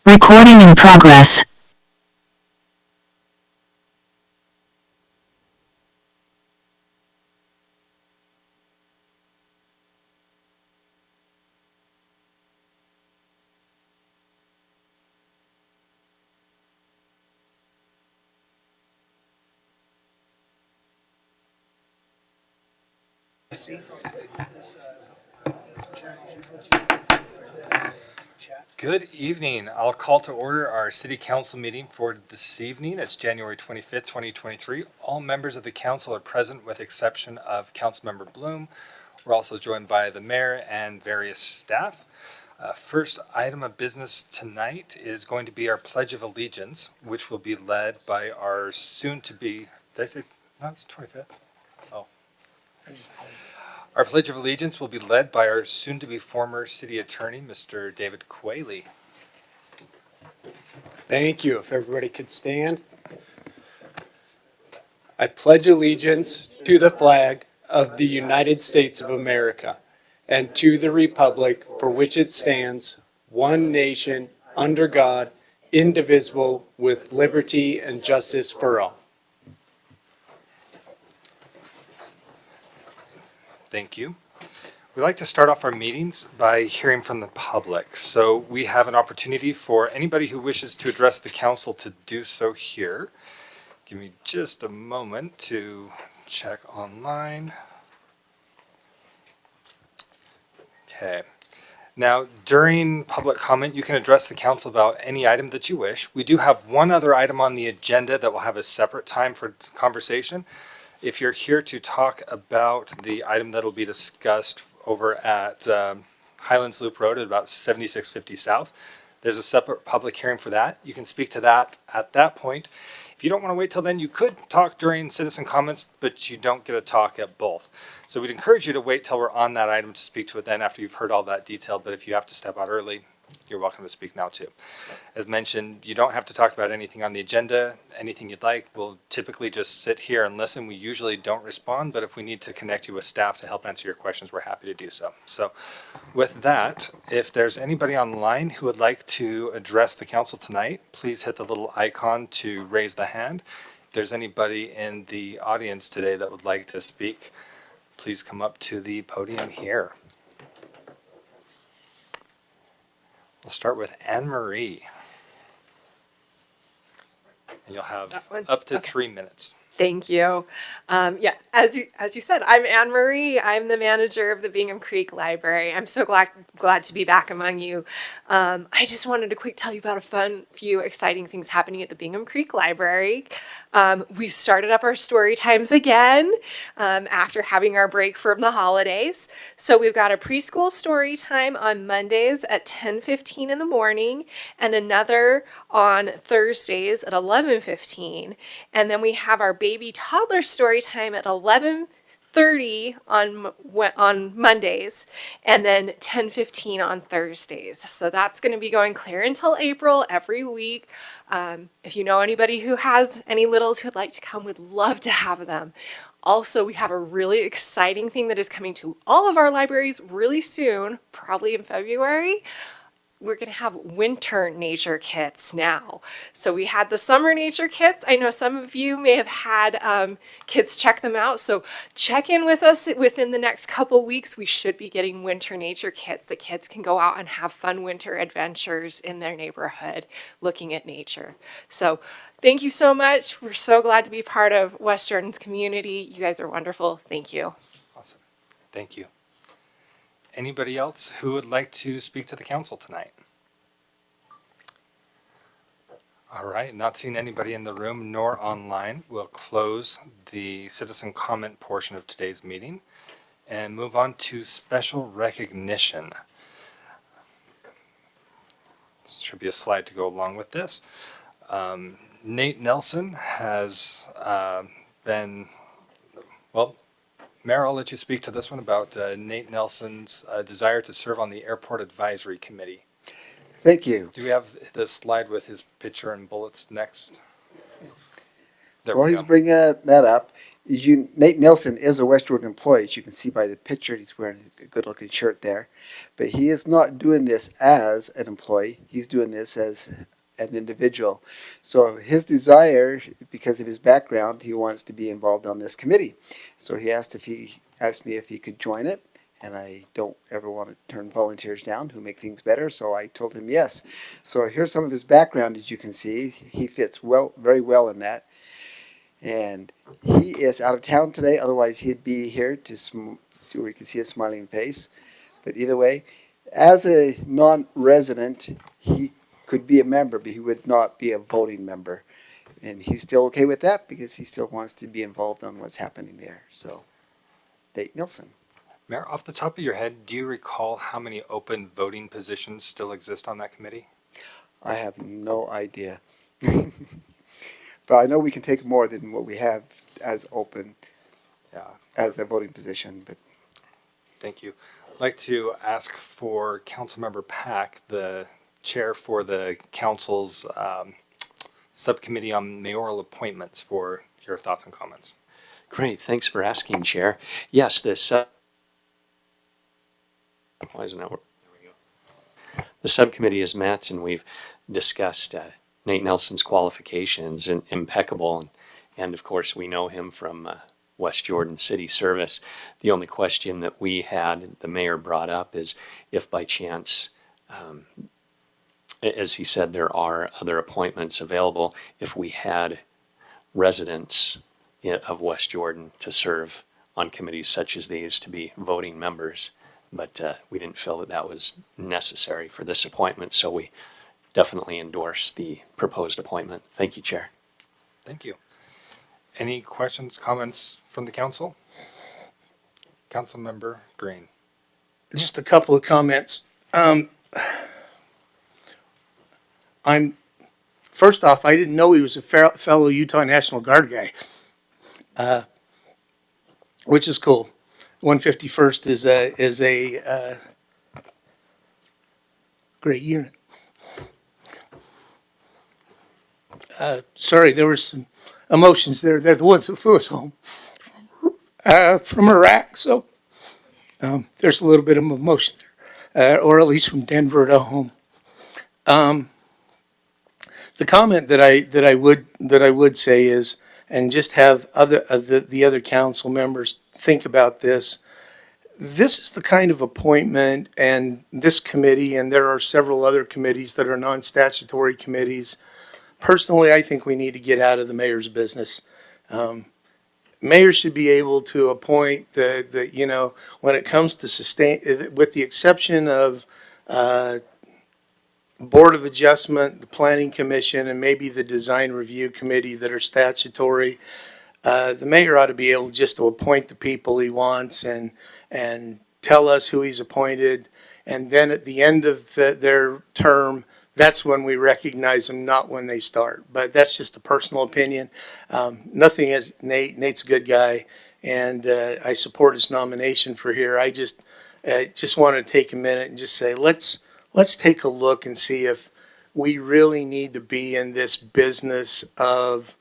Recording in progress. Good evening. I'll call to order our City Council meeting for this evening. It's January 25th, 2023. All members of the council are present with exception of Councilmember Bloom. We're also joined by the mayor and various staff. First item of business tonight is going to be our Pledge of Allegiance, which will be led by our soon-to-be, did I say, no, it's 25th? Oh. Our Pledge of Allegiance will be led by our soon-to-be former city attorney, Mr. David Quayle. Thank you. If everybody could stand. I pledge allegiance to the flag of the United States of America and to the republic for which it stands, one nation, under God, indivisible, with liberty and justice for all. Thank you. We like to start off our meetings by hearing from the public. So we have an opportunity for anybody who wishes to address the council to do so here. Give me just a moment to check online. Okay. Now, during public comment, you can address the council about any item that you wish. We do have one other item on the agenda that will have a separate time for conversation. If you're here to talk about the item that'll be discussed over at Highlands Loop Road at about 7650 South, there's a separate public hearing for that. You can speak to that at that point. If you don't want to wait till then, you could talk during citizen comments, but you don't get a talk at both. So we'd encourage you to wait till we're on that item to speak to it then after you've heard all that detail. But if you have to step out early, you're welcome to speak now too. As mentioned, you don't have to talk about anything on the agenda, anything you'd like. We'll typically just sit here and listen. We usually don't respond, but if we need to connect you with staff to help answer your questions, we're happy to do so. So with that, if there's anybody online who would like to address the council tonight, please hit the little icon to raise the hand. If there's anybody in the audience today that would like to speak, please come up to the podium here. We'll start with Anne Marie. And you'll have up to 3 minutes. Thank you. As you said, I'm Anne Marie. I'm the manager of the Bingham Creek Library. I'm so glad to be back among you. I just wanted to quick tell you about a few exciting things happening at the Bingham Creek Library. We've started up our story times again after having our break from the holidays. So we've got a preschool story time on Mondays at 10:15 in the morning and another on Thursdays at 11:15. And then we have our baby toddler story time at 11:30 on Mondays and then 10:15 on Thursdays. So that's going to be going clear until April every week. If you know anybody who has any littles who'd like to come, we'd love to have them. Also, we have a really exciting thing that is coming to all of our libraries really soon, probably in February. We're going to have winter nature kits now. So we had the summer nature kits. I know some of you may have had kids check them out. So check in with us within the next couple weeks. We should be getting winter nature kits that kids can go out and have fun winter adventures in their neighborhood looking at nature. So thank you so much. We're so glad to be part of West Jordan's community. You guys are wonderful. Thank you. Awesome. Thank you. Anybody else who would like to speak to the council tonight? All right, not seeing anybody in the room nor online. We'll close the citizen comment portion of today's meeting and move on to special recognition. This should be a slide to go along with this. Nate Nelson has been, well, Mayor, I'll let you speak to this one about Nate Nelson's desire to serve on the Airport Advisory Committee. Thank you. Do we have the slide with his picture and bullets next? There While we he's go. bringing that up, Nate Nelson is a West Jordan employee. As you can see by the picture, he's wearing a good-looking shirt there. But he is not doing this as an employee. He's doing this as an individual. So his desire, because of his background, he wants to be involved on this committee. So he asked me if he could join it. And I don't ever want to turn volunteers down who make things better, so I told him yes. So here's some of his background, as you can see. He fits very well in that. And he is out of town today, otherwise he'd be here to see where you can see his smiling face. But either way, as a non-resident, he could be a member, but he would not be a voting member. And he's still okay with that because he still wants to be involved on what's happening there. So, Nate Nelson. Mayor, off the top of your head, do you recall how many open voting positions still exist on that committee? I have no idea. But I know we can take more than what we have as open Yeah, as a voting position. But thank you. I'd like to ask for Councilmember Pack, the chair for the council's subcommittee on mayoral appointments, for your thoughts and comments. Great, thanks for asking, Chair. Yes, why isn't that work? There we go. The subcommittee has met and we've discussed Nate Nelson's qualifications, and impeccable, and of course we know him from West Jordan City Service. The only question that we had, the mayor brought up, is if by chance, as he said, there are other appointments available, if we had residents of West Jordan to serve on committees such as these, to be voting members. But we didn't feel that that was necessary for this appointment, so we definitely endorse the proposed appointment. Thank you, Chair. Thank you. Any questions, comments from the council? Councilmember Green. Just a couple of comments. First off, I didn't know he was a fellow Utah National Guard guy, which is cool. 151st is a great unit. Sorry, there were some emotions there. They're the ones that flew us home from Iraq, so there's a little bit of emotion there, or at least from Denver to home. The comment that I would say is, and just have the other council members think about this. This is the kind of appointment, and this committee, and there are several other committees that are non-statutory committees. Personally, I think we need to get out of the mayor's business. Mayor should be able to appoint when it comes to sustain, with the exception of Board of Adjustment, the Planning Commission, and maybe the Design Review Committee that are statutory. The mayor ought to be able just to appoint the people he wants and tell us who he's appointed. And then at the end of their term, that's when we recognize them, not when they start. But that's just a personal opinion. Nothing as Nate's a good guy, and I support his nomination for here. I just want to take a minute and just say, let's take a look and see if we really need to be in this business of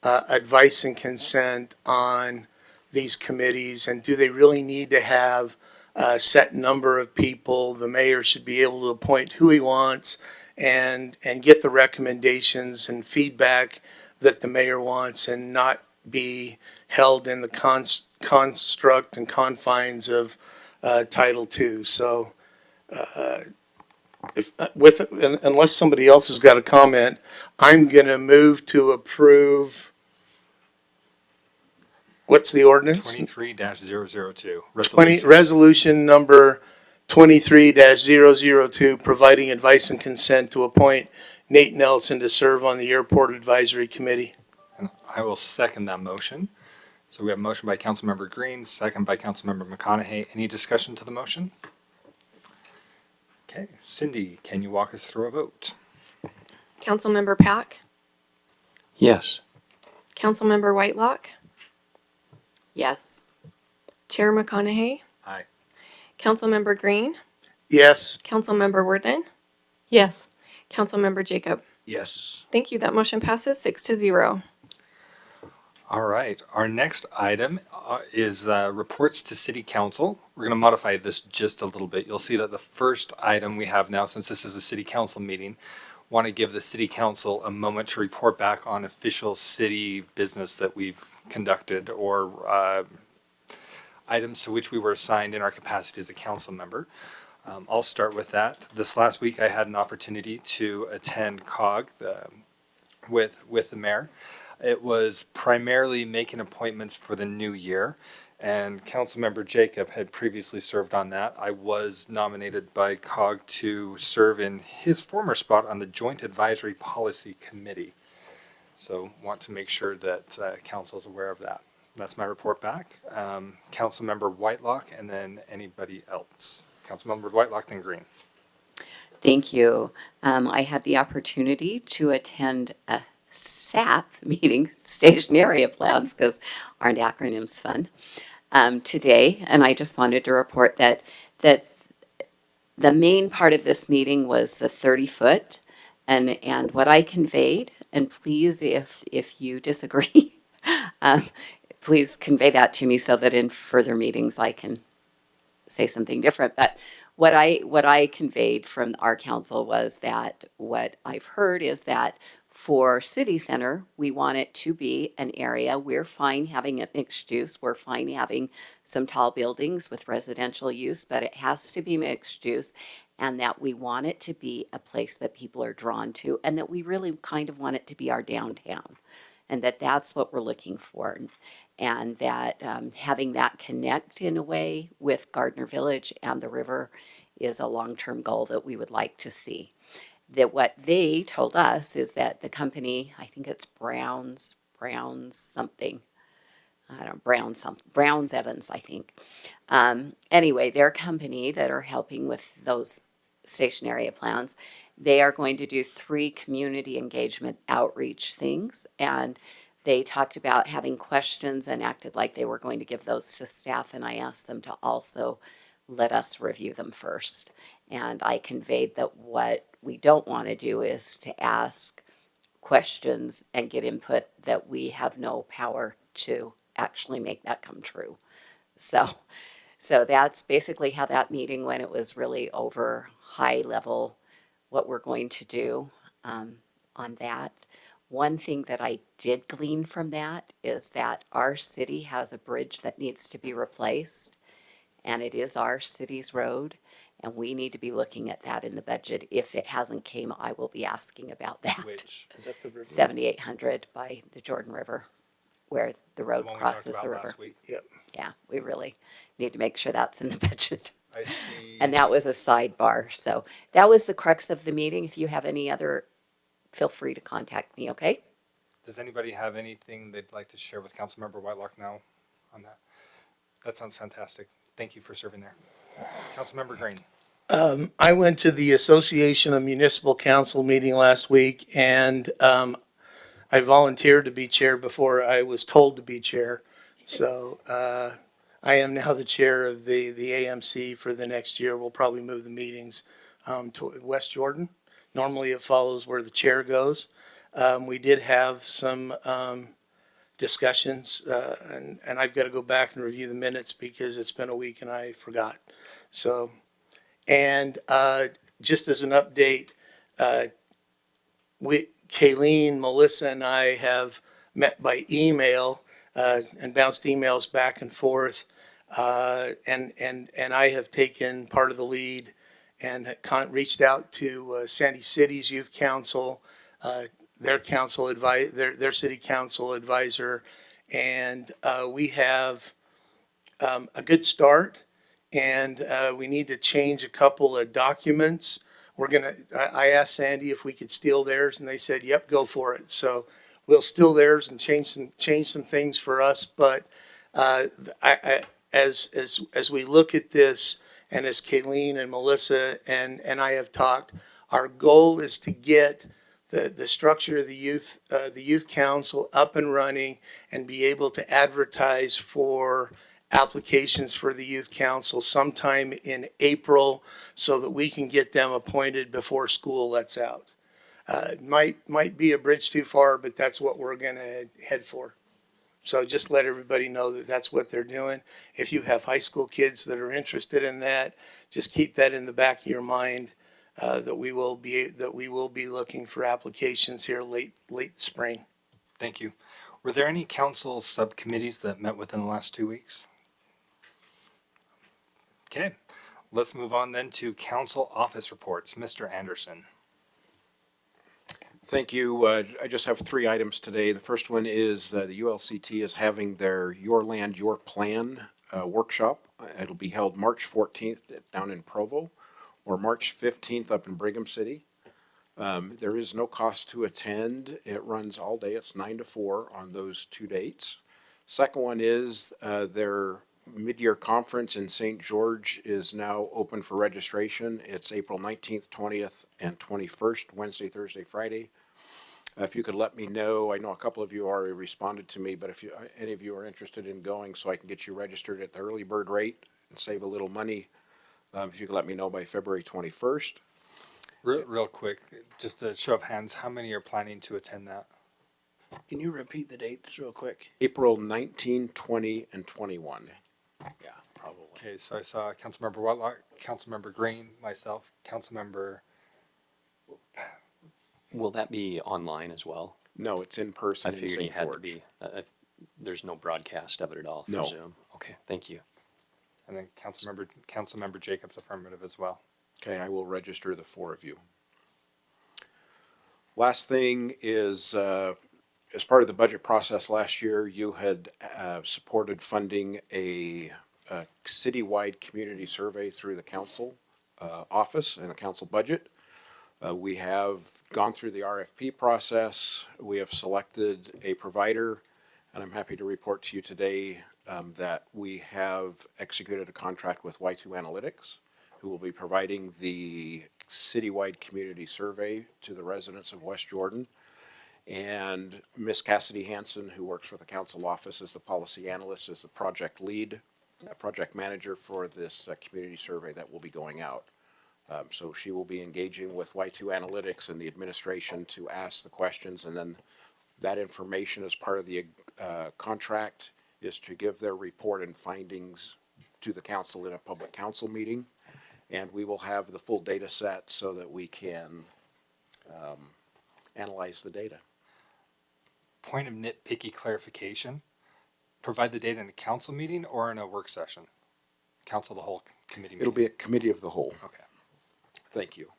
advice and consent on these committees, and do they really need to have a set number of people? The mayor should be able to appoint who he wants and get the recommendations and feedback that the mayor wants, and not be held in the construct and confines of Title II. So unless somebody else has got a comment, I'm going to move to approve. What's the ordinance? 23-002. Resolution number 23-002, providing advice and consent to appoint Nate Nelson to serve on the Airport Advisory Committee. And I will second that motion. So we have a motion by Councilmember Green, second by Councilmember McConaughey. Any discussion to the motion? Okay, Cindy, can you walk us through a vote? Councilmember Pack, Yes. Councilmember Whitelock, Yes. Chair McConaughey, Aye. Councilmember Green, Yes. Councilmember Worthen, Yes. Councilmember Jacob. Yes. Thank you. That motion passes 6-0. All right. Our next item is reports to City Council. We're going to modify this just a little bit. You'll see that the first item we have now, since this is a City Council meeting, want to give the City Council a moment to report back on official city business that we've conducted or items to which we were assigned in our capacity as a council member. I'll start with that. This last week, I had an opportunity to attend COG with the mayor. It was primarily making appointments for the new year, and Councilmember Jacob had previously served on that. I was nominated by COG to serve in his former spot on the Joint Advisory Policy Committee. So want to make sure that council is aware of that. That's my report back. Councilmember Whitelock, and then anybody else. Councilmember Whitelock, then Green. Thank you. I had the opportunity to attend a SAP meeting, Station Area Plans, because aren't acronyms fun, today. And I just wanted to report that the main part of this meeting was the 30-foot. And what I conveyed, and please, if you disagree, please convey that to me so that in further meetings I can say something different. But what I conveyed from our council was that what I've heard is that for City Center, we want it to be an area, we're fine having it mixed use, we're fine having some tall buildings with residential use, but it has to be mixed use, and that we want it to be a place that people are drawn to, and that we really kind of want it to be our downtown, and that's what we're looking for. And that having that connect in a way with Gardner Village and the river is a long-term goal that we would like to see. That what they told us is that the company, I think it's Browns something, I don't know, Browns Evans, I think. Anyway, their company that are helping with those station area plans, they are going to do 3 community engagement outreach things, and they talked about having questions and acted like they were going to give those to staff, and I asked them to also let us review them first. And I conveyed that what we don't want to do is to ask questions and get input that we have no power to actually make that come true. So that's basically how that meeting went. It was really over high level what we're going to do on that. One thing that I did glean from that is that our city has a bridge that needs to be replaced, and it is our city's road, and we need to be looking at that in the budget. If it hasn't came, I will be asking about that. Which? Is that the river? 7800 by the Jordan River, where the road The one we talked crosses about the river. last week. Yeah, we really need to make sure that's in the budget. I see. And that was a sidebar. So that was the crux of the meeting. If you have any other, feel free to contact me, okay? Does anybody have anything they'd like to share with Councilmember Whitelock now on that? That sounds fantastic. Thank you for serving there. Councilmember Green. I went to the Association of Municipal Council meeting last week, and I volunteered to be chair before I was told to be chair. So I am now the chair of the AMC for the next year. We'll probably move the meetings to West Jordan. Normally it follows where the chair goes. We did have some discussions, and I've got to go back and review the minutes because it's been a week and I forgot. So, and just as an update, Kayleen, Melissa, and I have met by email and bounced emails back and forth, and I have taken part of the lead and reached out to Sandy City's Youth Council, their city council advisor, and we have a good start, and we need to change a couple of documents. I asked Sandy if we could steal theirs, and they said, yep, go for it. So we'll steal theirs and change some things for us. But as we look at this, and as Kayleen and Melissa and I have talked, our goal is to get the structure of the youth council up and running and be able to advertise for applications for the youth council sometime in April so that we can get them appointed before school lets out. It might be a bridge too far, but that's what we're going to head for. So just let everybody know that that's what they're doing. If you have high school kids that are interested in that, just keep that in the back of your mind, that we will be looking for applications here late spring. Thank you. Were there any council subcommittees that met within the last 2 weeks? Okay, let's move on then to council office reports. Mr. Anderson. Thank you. I just have 3 items today. The first one is the ULCT is having their Your Land, Your Plan workshop. It'll be held March 14th down in Provo or March 15th up in Brigham City. There is no cost to attend. It runs all day. It's 9 to 4 on those 2 dates. Second one is their mid-year conference in St. George is now open for registration. It's April 19th, 20th, and 21st, Wednesday, Thursday, Friday. If you could let me know, I know a couple of you already responded to me, but if any of you are interested in going so I can get you registered at the early bird rate and save a little money, if you could let me know by February 21st. Real quick, just a show of hands, how many are planning to attend that? Can you repeat the dates real quick? April 19, 20, and 21. Yeah, probably. Okay, so I saw Councilmember Whitlock, Councilmember Green, myself, Councilmember. Will that be online as well? No, it's in person I in figured you St. had to George. be. There's no broadcast of it at all for No. Zoom. Okay, thank you. And then Councilmember Jacobs affirmative as well. Okay, I will register the 4 of you. Last thing is, as part of the budget process last year, you had supported funding a citywide community survey through the council office and the council budget. We have gone through the RFP process. We have selected a provider, and I'm happy to report to you today that we have executed a contract with Y2 Analytics, who will be providing the citywide community survey to the residents of West Jordan. And Miss Cassidy Hanson, who works for the council office as the policy analyst, is the project lead, project manager for this community survey that will be going out. So she will be engaging with Y2 Analytics and the administration to ask the questions, and then that information as part of the contract is to give their report and findings to the council in a public council meeting. And we will have the full data set so that we can analyze the data. Point of nitpicky clarification, provide the data in a council meeting or in a work session? Council, the whole committee meeting? It'll be a committee of the whole. Okay. Thank you.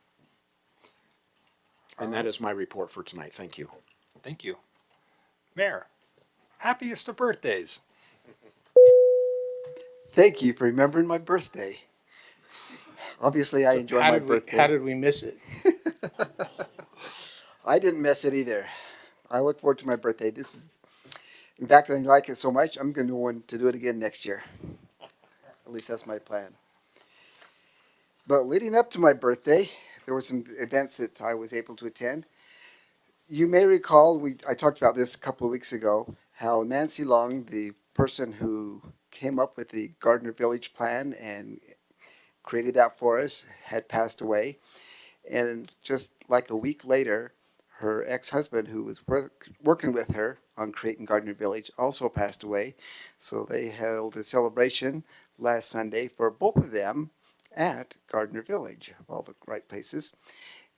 And that is my report for tonight. Thank you. Thank you. Mayor, happiest of birthdays. Thank you for remembering my birthday. Obviously, I enjoy my birthday. How did we miss it? I didn't miss it either. I look forward to my birthday. In fact, I like it so much, I'm going to want to do it again next year. At least that's my plan. But leading up to my birthday, there were some events that I was able to attend. You may recall, I talked about this a couple of weeks ago, how Nancy Long, the person who came up with the Gardner Village plan and created that for us, had passed away. And just like a week later, her ex-husband, who was working with her on creating Gardner Village, also passed away. So they held a celebration last Sunday for both of them at Gardner Village, of all the right places.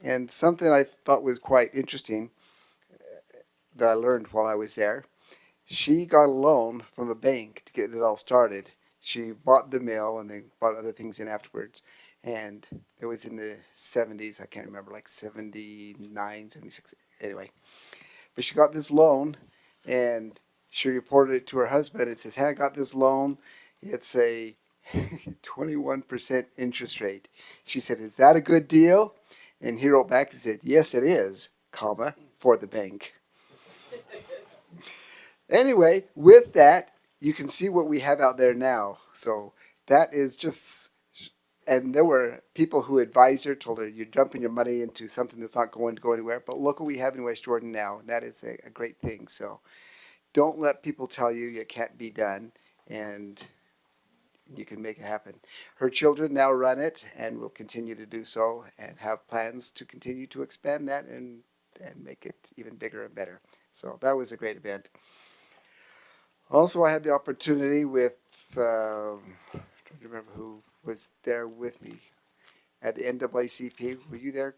And something I thought was quite interesting that I learned while I was there, she got a loan from a bank to get it all started. She bought the mill and then bought other things in afterwards. And it was in the 70s, I can't remember, like 79, 76, anyway. But she got this loan and she reported it to her husband and says, hey, I got this loan. It's a 21% interest rate. She said, is that a good deal? And he wrote back and said, yes, it is, comma, for the bank. Anyway, with that, you can see what we have out there now. So that is just, and there were people who advised her, told her, you're dumping your money into something that's not going to go anywhere. But look what we have in West Jordan now, and that is a great thing. So don't let people tell you it can't be done, and you can make it happen. Her children now run it and will continue to do so and have plans to continue to expand that and make it even bigger and better. So that was a great event. Also, I had the opportunity with, trying to remember who was there with me at the NAACP. Were you there?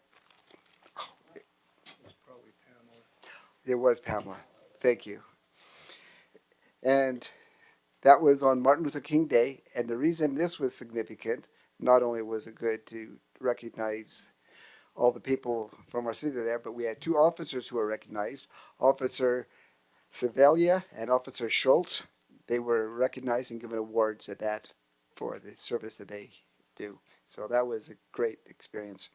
It was Pamela. Thank you. And that was on Martin Luther King Day. And the reason this was significant, not only was it good to recognize all the people from our city there, but we had two officers who were recognized, Officer Sevelia and Officer Schultz. They were recognized and given awards at that for the service that they do. So that was a great experience.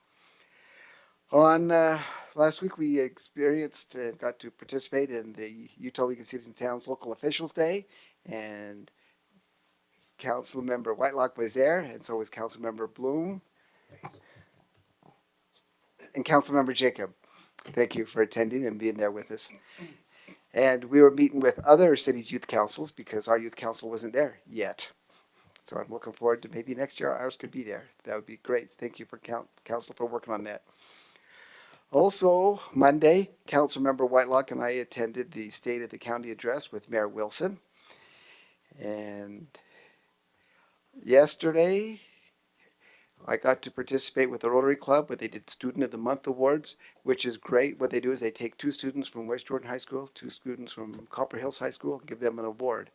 On last week, we experienced and got to participate in the Utah League of Cities and Towns Local Officials Day, and Council Member Whitelock was there, and so was Council Member Bloom and Council Member Jacob. Thank you for attending and being there with us. And we were meeting with other cities' youth councils because our youth council wasn't there yet. So I'm looking forward to maybe next year ours could be there. That would be great. Thank you for council for working on that. Also, Monday, Councilmember Whitelock and I attended the State of the County Address with Mayor Wilson. And yesterday, I got to participate with the Rotary Club, where they did Student of the Month Awards, which is great. What they do is they take 2 students from West Jordan High School, 2 students from Copper Hills High School, and give them an award.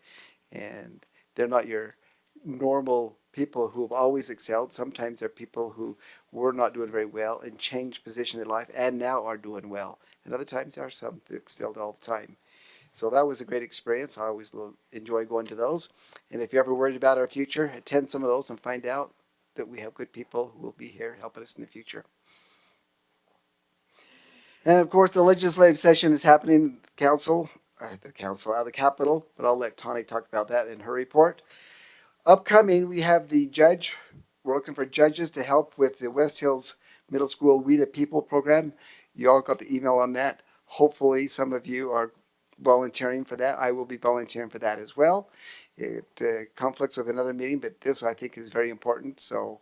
And they're not your normal people who have always excelled. Sometimes they're people who were not doing very well and changed position in their life and now are doing well. And other times there are some that excelled all the time. So that was a great experience. I always enjoy going to those. And if you're ever worried about our future, attend some of those and find out that we have good people who will be here helping us in the future. And of course, the legislative session is happening at the Capitol, but I'll let Tawny talk about that in her report. Upcoming, we have the judge. We're looking for judges to help with the West Hills Middle School We the People program. You all got the email on that. Hopefully, some of you are volunteering for that. I will be volunteering for that as well. It conflicts with another meeting, but this I think is very important. So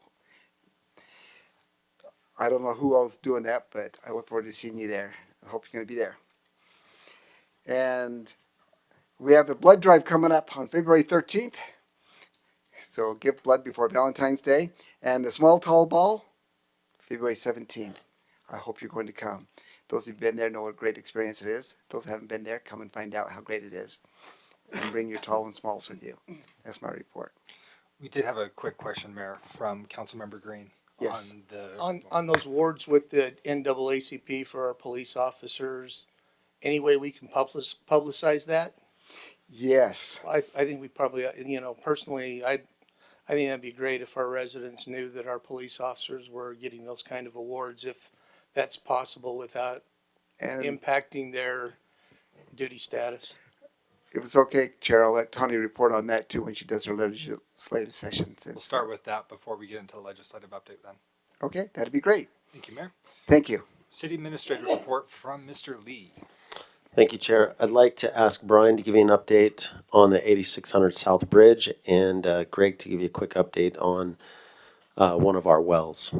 I don't know who else is doing that, but I look forward to seeing you there. I hope you're going to be there. And we have a blood drive coming up on February 13th. So give blood before Valentine's Day. And the small tall ball, February 17th. I hope you're going to come. Those who've been there know what a great experience it is. Those who haven't been there, come and find out how great it is. And bring your tall and smalls with you. That's my report. We did have a quick question, Mayor, from Councilmember Green. Yes. On those awards with the NAACP for our police officers, any way we can publicize that? Yes. I think we probably, personally, I think that'd be great if our residents knew that our police officers were getting those kind of awards, if that's possible without And impacting their duty status. if it's okay, Chair, I'll let Tawny report on that too when she does her legislative sessions. We'll start with that before we get into the legislative update then. Okay, that'd be great. Thank you, Mayor. Thank you. City Administrator report from Mr. Lee. Thank you, Chair. I'd like to ask Brian to give you an update on the 8600 South Bridge and Greg to give you a quick update on one of our wells.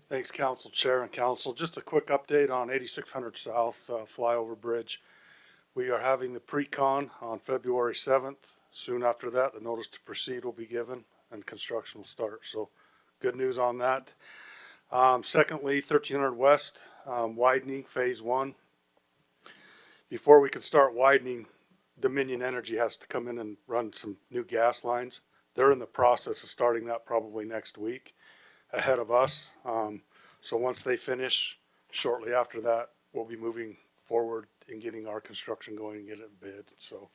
Thanks, Council Chair and Council. Just a quick update on 8600 South Flyover Bridge. We are having the pre-con on February 7th. Soon after that, the notice to proceed will be given and construction will start. So good news on that. Secondly, 1300 West, widening phase 1. Before we can start widening, Dominion Energy has to come in and run some new gas lines. They're in the process of starting that probably next week ahead of us. So once they finish, shortly after that, we'll be moving forward and getting our construction going and get it bid. So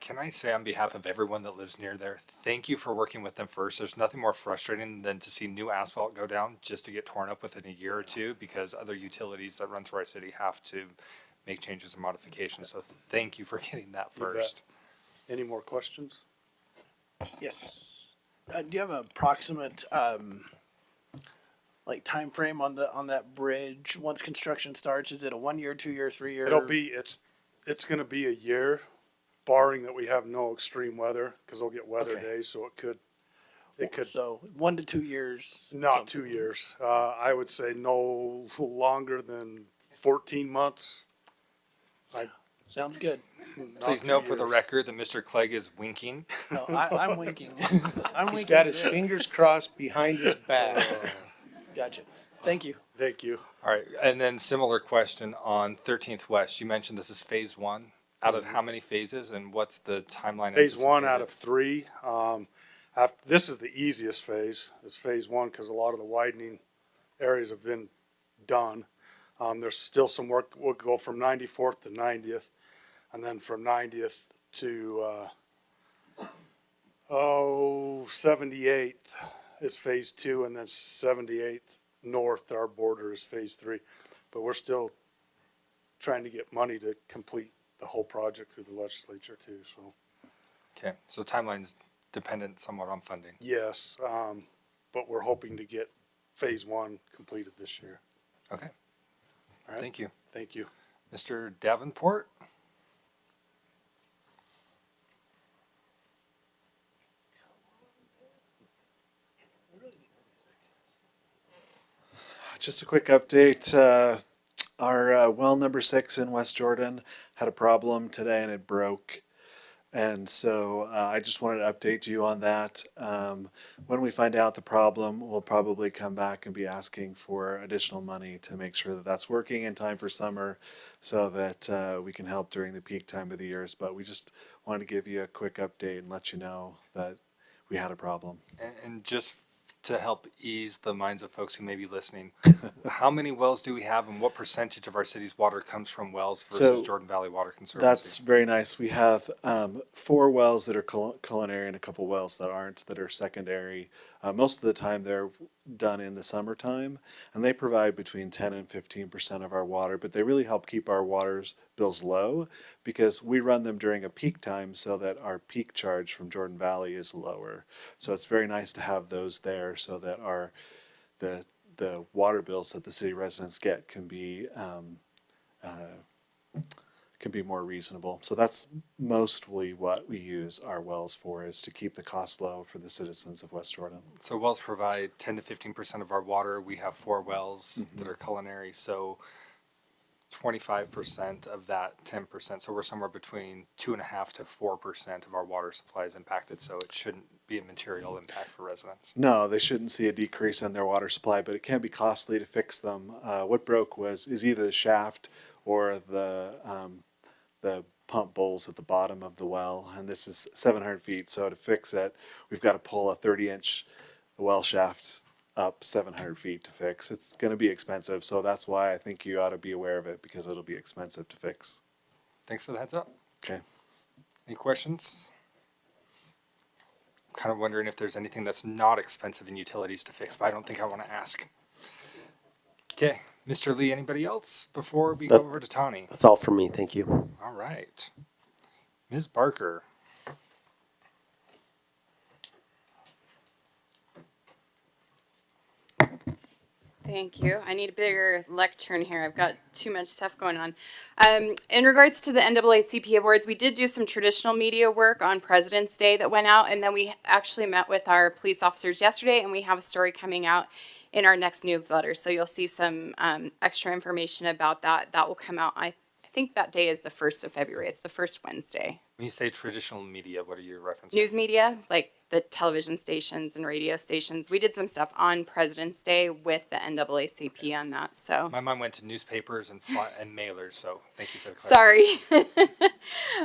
Can I say on behalf of everyone that lives near there, thank you for working with them first. There's nothing more frustrating than to see new asphalt go down just to get torn up within a year or two because other utilities that run through our city have to make changes and modifications. So thank you for getting that You bet. first. any more questions? Yes. Do you have an approximate like time frame on that bridge once construction starts? Is it a 1 year, 2 year, 3 year? It's gonna be a year, barring that we have no extreme weather, cause they'll get weather Okay. days, so it could, So 1 to 2 years. not something. 2 years. I would say no longer than 14 months. Sounds good. Please note for the record that Mr. Clegg is winking. No, I'm winking. I'm He's winking. got his fingers crossed behind his back. Gotcha. Thank you. Thank you. All right, and then similar question on 13th West. You mentioned this is phase one. Out of how many phases, and what's the timeline? Phase one out anticipated? of three. This is the easiest phase. It's phase one because a lot of the widening areas have been done. There's still some work. We'll go from 94th to 90th, and then from 90th to 78th is phase two, and then 78th north, our border, is phase three. But we're still trying to get money to complete the whole project through the legislature too. So Okay, so timeline's dependent somewhat on funding. yes, but we're hoping to get phase one completed this year. Okay, All right. thank you. Thank you. Mr. Davenport? Just a quick update. Our well number 6 in West Jordan had a problem today and it broke. And so I just wanted to update you on that. When we find out the problem, we'll probably come back and be asking for additional money to make sure that that's working in time for summer so that we can help during the peak time of the years. But we just wanted to give you a quick update and let you know that we had a problem. And just to help ease the minds of folks who may be listening, how many wells do we have, and what percentage of our city's water comes from wells versus So, Jordan Valley Water Conservancy? That's very nice. We have 4 wells that are culinary and a couple wells that aren't, that are secondary. Most of the time they're done in the summertime, and they provide between 10 and 15% of our water, but they really help keep our water bills low because we run them during a peak time so that our peak charge from Jordan Valley is lower. So it's very nice to have those there so that the water bills that the city residents get can be more reasonable. So that's mostly what we use our wells for, is to keep the cost low for the citizens of West Jordan. So wells provide 10 to 15% of our water. We have 4 wells that are culinary, so 25% of that 10%. So we're somewhere between 2.5% to 4% of our water supply is impacted. So it shouldn't be a material impact for residents. No, they shouldn't see a decrease in their water supply, but it can be costly to fix them. What broke is either the shaft or the pump bowls at the bottom of the well, and this is 700 feet. So to fix it, we've got to pull a 30-inch well shaft up 700 feet to fix. It's going to be expensive, so that's why I think you ought to be aware of it, because it'll be expensive to fix. Thanks for the heads up. Okay. Any questions? I'm kind of wondering if there's anything that's not expensive in utilities to fix, but I don't think I want to ask. Okay, Mr. Lee, anybody else before we go over to Tawny? That's all from me. Thank you. All right. Ms. Barker. Thank you. I need a bigger lectern here. I've got too much stuff going on. In regards to the NAACP awards, we did do some traditional media work on President's Day that went out, and then we actually met with our police officers yesterday, and we have a story coming out in our next newsletter. So you'll see some extra information about that. That will come out, I think that day is the 1st of February. It's the first Wednesday. When you say traditional media, what are you referencing? News media, like the television stations and radio stations. We did some stuff on President's Day with the NAACP on that. So My mind went to newspapers and mailers, so thank you for the clarification.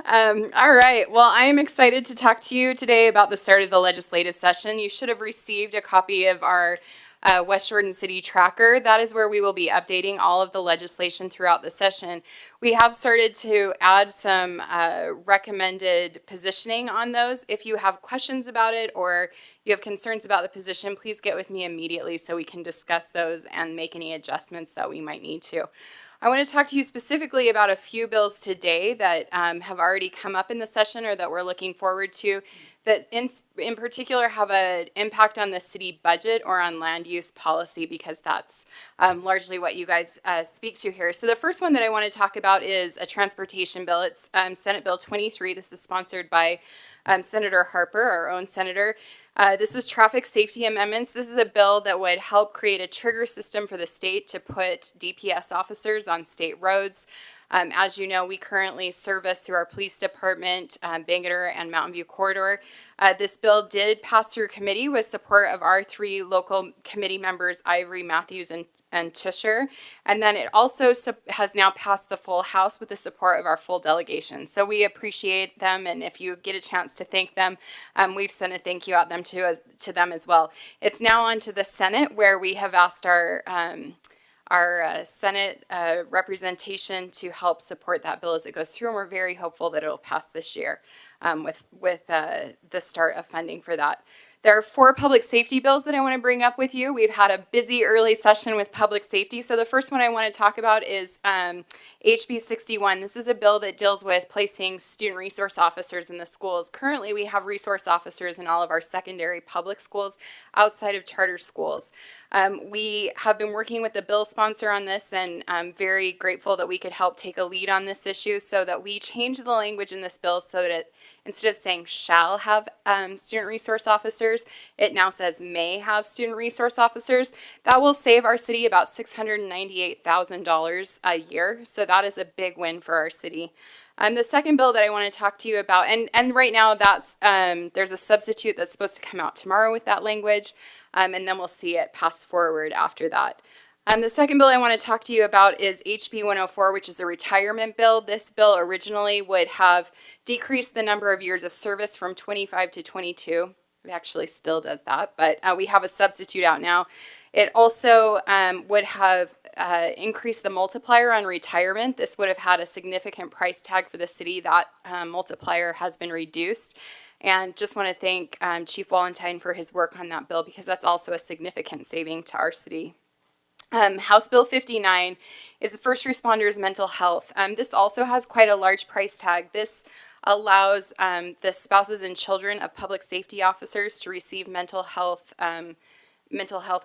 sorry. All right. Well, I am excited to talk to you today about the start of the legislative session. You should have received a copy of our West Jordan City Tracker. That is where we will be updating all of the legislation throughout the session. We have started to add some recommended positioning on those. If you have questions about it or you have concerns about the position, please get with me immediately so we can discuss those and make any adjustments that we might need to. I want to talk to you specifically about a few bills today that have already come up in the session or that we're looking forward to, that in particular have an impact on the city budget or on land use policy, because that's largely what you guys speak to here. So the first one that I want to talk about is a transportation bill. It's Senate Bill 23. This is sponsored by Senator Harper, our own senator. This is traffic safety amendments. This is a bill that would help create a trigger system for the state to put DPS officers on state roads. As you know, we currently service through our police department, Bangor and Mountain View corridor. This bill did pass through committee with support of our 3 local committee members, Ivory, Matthews, and Tusher. And then it also has now passed the full House with the support of our full delegation. So we appreciate them, and if you get a chance to thank them, we've sent a thank you out to them as well. It's now on to the Senate, where we have asked our Senate representation to help support that bill as it goes through, and we're very hopeful that it'll pass this year with the start of funding for that. There are 4 public safety bills that I want to bring up with you. We've had a busy early session with public safety. So the first one I want to talk about is HB 61. This is a bill that deals with placing student resource officers in the schools. Currently, we have resource officers in all of our secondary public schools outside of charter schools. We have been working with the bill sponsor on this, and I'm very grateful that we could help take a lead on this issue so that we change the language in this bill so that instead of saying shall have student resource officers, it now says may have student resource officers. That will save our city about $698,000 a year. So that is a big win for our city. The second bill that I want to talk to you about, and right now that's there's a substitute that's supposed to come out tomorrow with that language, and then we'll see it pass forward after that. The second bill I want to talk to you about is HB 104, which is a retirement bill. This bill originally would have decreased the number of years of service from 25 to 22. It actually still does that, but we have a substitute out now. It also would have increased the multiplier on retirement. This would have had a significant price tag for the city. That multiplier has been reduced. And just want to thank Chief Wallenstein for his work on that bill, because that's also a significant saving to our city. House Bill 59 is the first responders' mental health. This also has quite a large price tag. This allows the spouses and children of public safety officers to receive mental health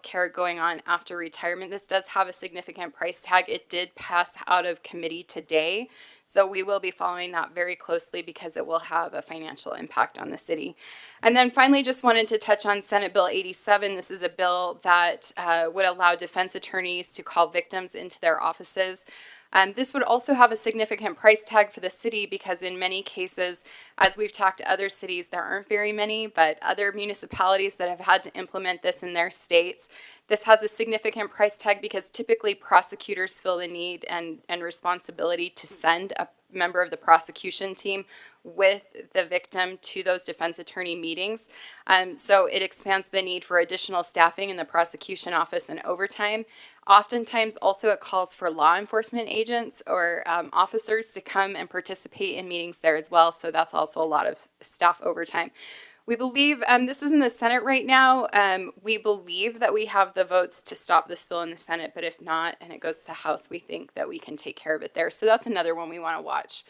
care going on after retirement. This does have a significant price tag. It did pass out of committee today, so we will be following that very closely because it will have a financial impact on the city. And then finally, just wanted to touch on Senate Bill 87. This is a bill that would allow defense attorneys to call victims into their offices. This would also have a significant price tag for the city because in many cases, as we've talked to other cities, there aren't very many, but other municipalities that have had to implement this in their states, this has a significant price tag because typically prosecutors feel the need and responsibility to send a member of the prosecution team with the victim to those defense attorney meetings. So it expands the need for additional staffing in the prosecution office and overtime. Oftentimes also it calls for law enforcement agents or officers to come and participate in meetings there as well. So that's also a lot of staff overtime. We believe, this is in the Senate right now, we believe that we have the votes to stop this bill in the Senate, but if not, and it goes to the House, we think that we can take care of it there. So that's another one we want to watch.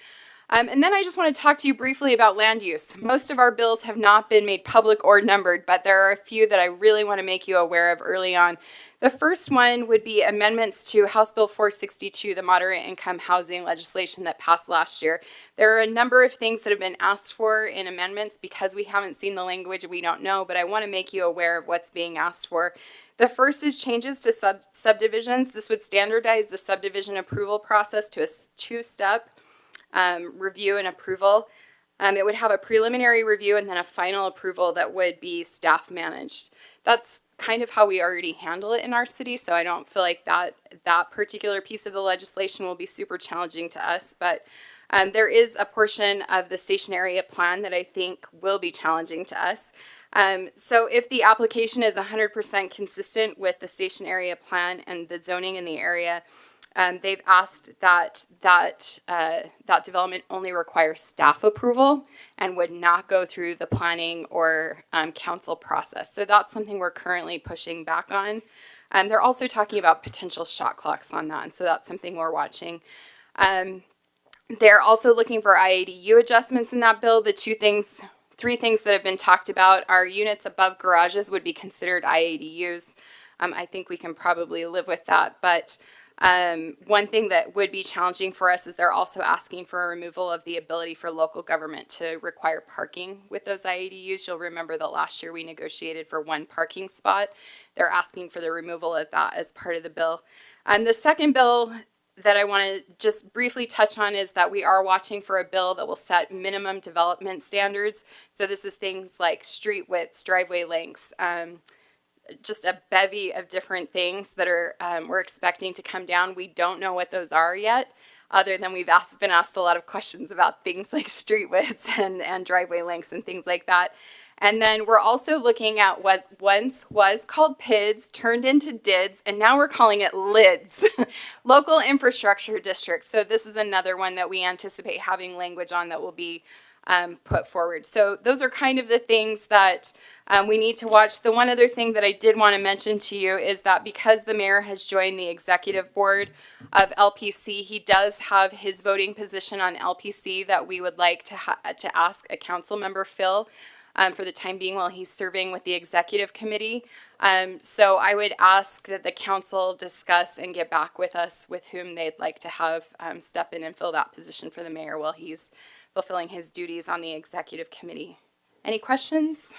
And then I just want to talk to you briefly about land use. Most of our bills have not been made public or numbered, but there are a few that I really want to make you aware of early on. The first one would be amendments to House Bill 462, the moderate income housing legislation that passed last year. There are a number of things that have been asked for in amendments. Because we haven't seen the language, we don't know, but I want to make you aware of what's being asked for. The first is changes to subdivisions. This would standardize the subdivision approval process to a two-step review and approval. It would have a preliminary review and then a final approval that would be staff managed. That's kind of how we already handle it in our city, so I don't feel like that particular piece of the legislation will be super challenging to us, but there is a portion of the station area plan that I think will be challenging to us. So if the application is 100% consistent with the station area plan and the zoning in the area, they've asked that development only requires staff approval and would not go through the planning or council process. So that's something we're currently pushing back on. They're also talking about potential shot clocks on that, and so that's something we're watching. They're also looking for IADU adjustments in that bill. The three things that have been talked about are units above garages would be considered IADUs. I think we can probably live with that, but one thing that would be challenging for us is they're also asking for a removal of the ability for local government to require parking with those IADUs. You'll remember that last year we negotiated for one parking spot. They're asking for the removal of that as part of the bill. The second bill that I want to just briefly touch on is that we are watching for a bill that will set minimum development standards. So this is things like street widths, driveway lengths, just a bevy of different things that are we're expecting to come down. We don't know what those are yet, other than we've been asked a lot of questions about things like street widths and driveway lengths and things like that. And then we're also looking at what once was called PIDs, turned into DIDs, and now we're calling it LIDs, Local Infrastructure Districts. So this is another one that we anticipate having language on that will be put forward. So those are kind of the things that we need to watch. The one other thing that I did want to mention to you is that because the mayor has joined the executive board of LPC, he does have his voting position on LPC that we would like to ask a council member fill. For the time being while he's serving with the executive committee. So I would ask that the council discuss and get back with us with whom they'd like to have step in and fill that position for the mayor while he's fulfilling his duties on the executive committee. Any questions?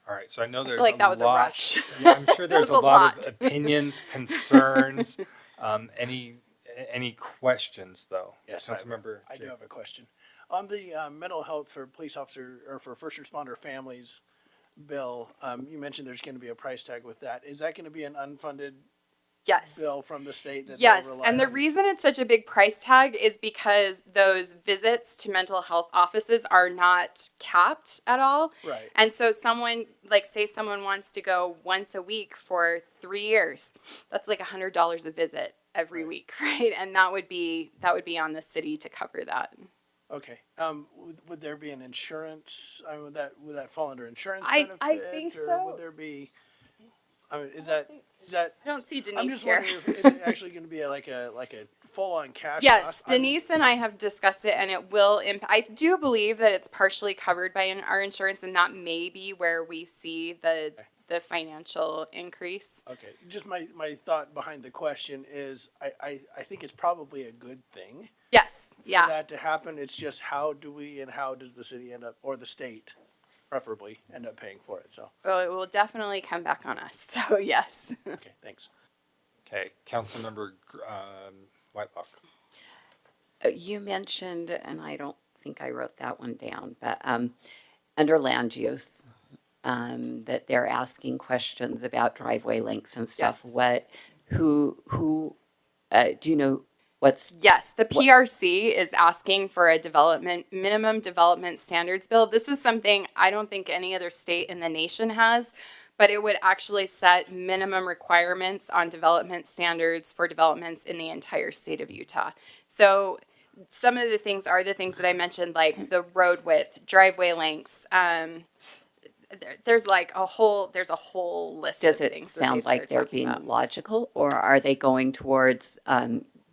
All right, so I know there's like that was a lot. rush. Yeah, I'm sure there's That was a a lot lot. of opinions, concerns. Any questions though? Yes, Councilmember. I do have a question. On the mental health for police officer or for first responder families bill, you mentioned there's going to be a price tag with that. Is that going to be an unfunded Yes. bill from the state? That Yes, they'll rely and the on? reason it's such a big price tag is because those visits to mental health offices are not capped at all. Right. And so someone, like say someone wants to go once a week for 3 years, that's like $100 a visit every week, right? And that would be on the city to cover that. Okay. Would there be an insurance? I mean, would that fall under insurance I benefits? think or so. Would there be? I mean, is that? I don't see I'm Denise just here. wondering if is it actually going to be like a full on cash? Yes, cost? Denise and I have discussed it, and it will impact. I do believe that it's partially covered by our insurance, and that may be where we see the financial increase. Okay. Just my thought behind the question is I think it's probably a good thing. Yes, For yeah. that to happen. It's just how does the city end up, or the state, preferably, end up paying for it? So, Well, it will definitely come back on us. So yes. okay, thanks. Okay, Councilmember Whitelock. You mentioned, and I don't think I wrote that one down, but under land use, that they're asking questions about driveway lengths and stuff. Yes. Do you know what's? Yes, the PRC is asking for a minimum development standards bill. This is something I don't think any other state in the nation has, but it would actually set minimum requirements on development standards for developments in the entire state of Utah. So some of the things are the things that I mentioned, like the road width, driveway lengths. There's a whole list Does of it things. that sound they've like started they're talking being about. logical, or are they going towards,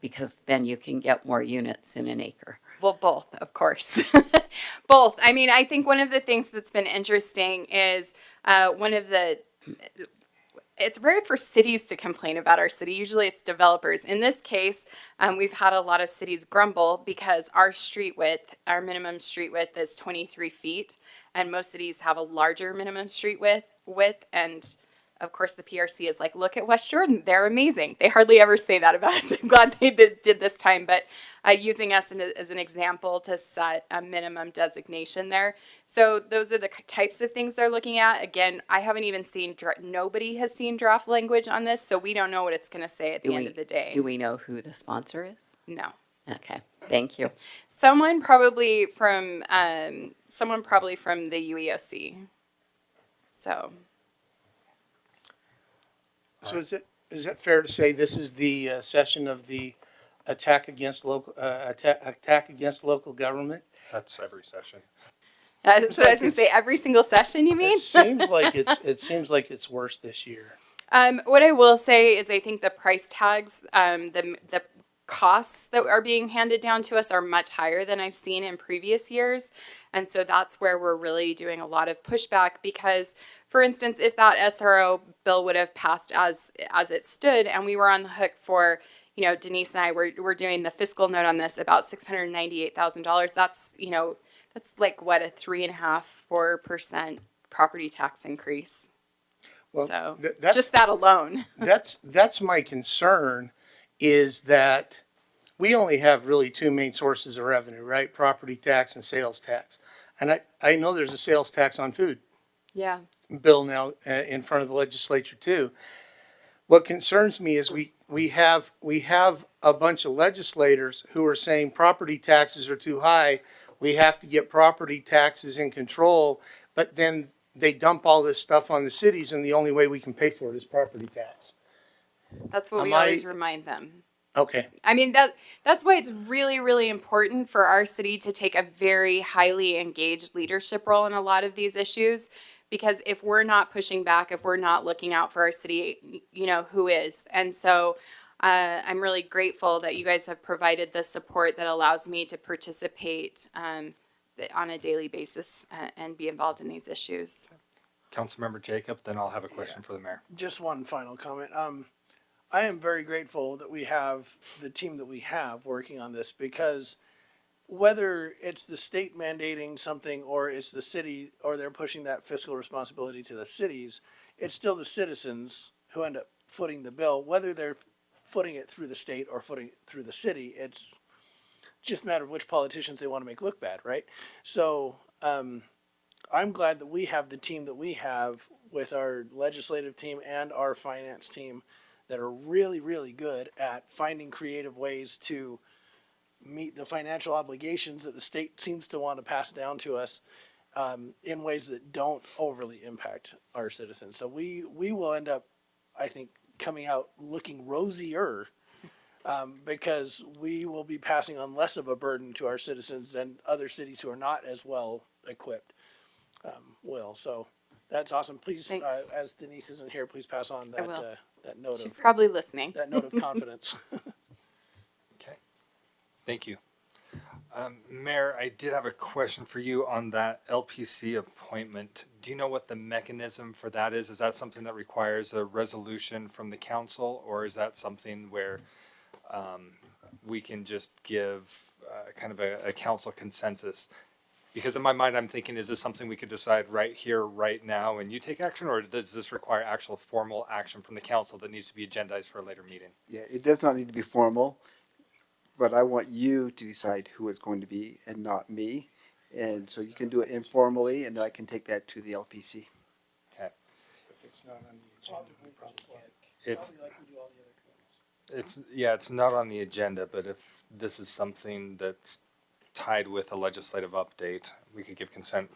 because then you can get more units in an acre? Well, both, of course. Both. I mean, I think one of the things that's been interesting is it's rare for cities to complain about our city. Usually it's developers. In this case, we've had a lot of cities grumble because our minimum street width is 23 feet. And most cities have a larger minimum street width. And of course, the PRC is like, look at West Jordan. They're amazing. They hardly ever say that about us. I'm glad they did this time. But using us as an example to set a minimum designation there. So those are the types of things they're looking at. Again, I haven't even seen, nobody has seen draft language on this. So we don't know what it's going to say at the end of the day. Do we know who the sponsor is? No. Okay, thank you. Someone probably from the UEOC. So. So is it fair to say this is the session of the attack against local government? That's every session. That's what I was going to say. Every single session, you mean? It seems like it's worse this year. What I will say is I think the price tags, the costs that are being handed down to us are much higher than I've seen in previous years. And so that's where we're really doing a lot of pushback because, for instance, if that SRO bill would have passed as it stood and we were on the hook for, Denise and I were doing the fiscal note on this about $698,000, that's like what, a 3.5-4% property tax increase. Well, So that's just that alone. that's my concern is that we only have really two main sources of revenue, right? Property tax and sales tax. And I know there's a sales tax on food Yeah. bill now in front of the legislature too. What concerns me is we have a bunch of legislators who are saying property taxes are too high. We have to get property taxes in control, but then they dump all this stuff on the cities and the only way we can pay for it is property tax. That's what we Am I- always remind them. Okay. I mean, that's why it's really, really important for our city to take a very highly engaged leadership role in a lot of these issues. Because if we're not pushing back, if we're not looking out for our city, you know, who is? And so I'm really grateful that you guys have provided the support that allows me to participate on a daily basis and be involved in these issues. Councilmember Jacob, then I'll have a question for the mayor. Just one final comment. I am very grateful that we have the team that we have working on this, because whether it's the state mandating something or it's the city or they're pushing that fiscal responsibility to the cities, it's still the citizens who end up footing the bill, whether they're footing it through the state or footing it through the city. It's just a matter of which politicians they want to make look bad, right? So I'm glad that we have the team that we have with our legislative team and our finance team that are really, really good at finding creative ways to meet the financial obligations that the state seems to want to pass down to us in ways that don't overly impact our citizens. So we will end up, I think, coming out looking rosier because we will be passing on less of a burden to our citizens than other cities who are not as well equipped will. So that's awesome. Please, Thanks. as Denise isn't here, please pass on I will. that note She's of probably listening. confidence. Okay, thank you. Mayor, I did have a question for you on that LPC appointment. Do you know what the mechanism for that is? Is that something that requires a resolution from the council, or is that something where we can just give kind of a council consensus? Because in my mind, I'm thinking, is this something we could decide right here, right now, and you take action, or does this require actual formal action from the council that needs to be agendized for a later meeting? Yeah, it does not need to be formal, but I want you to decide who it's going to be and not me. And so you can do it informally, and I can take that to the LPC. Okay. If it's not on the agenda, we probably can't. It's, Like we do all the other committees. it's not on the agenda, but if this is something that's tied with a legislative update, we could give consent.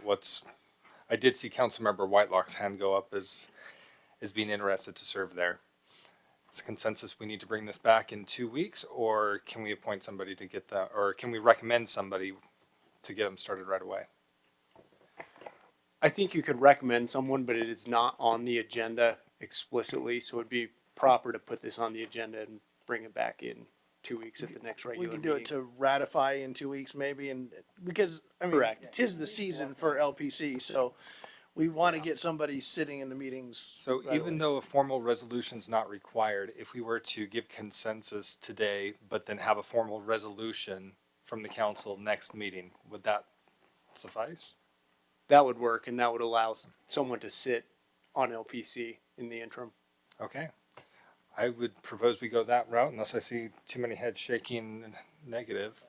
I did see Councilmember Whitelock's hand go up as being interested to serve there. Is the consensus we need to bring this back in 2 weeks, or can we appoint somebody to get that, or can we recommend somebody to get them started right away? I think you could recommend someone, but it is not on the agenda explicitly, so it'd be proper to put this on the agenda and bring it back in 2 weeks at the next We regular can meeting. do it to ratify in 2 weeks maybe, and because, I mean, Correct. 'tis the season for LPC, so we want to get somebody sitting in the meetings. So right even away. though a formal resolution is not required, if we were to give consensus today, but then have a formal resolution from the council next meeting, would that suffice? That would work, and that would allow someone to sit on LPC in the interim. Okay. I would propose we go that route unless I see too many heads shaking negative.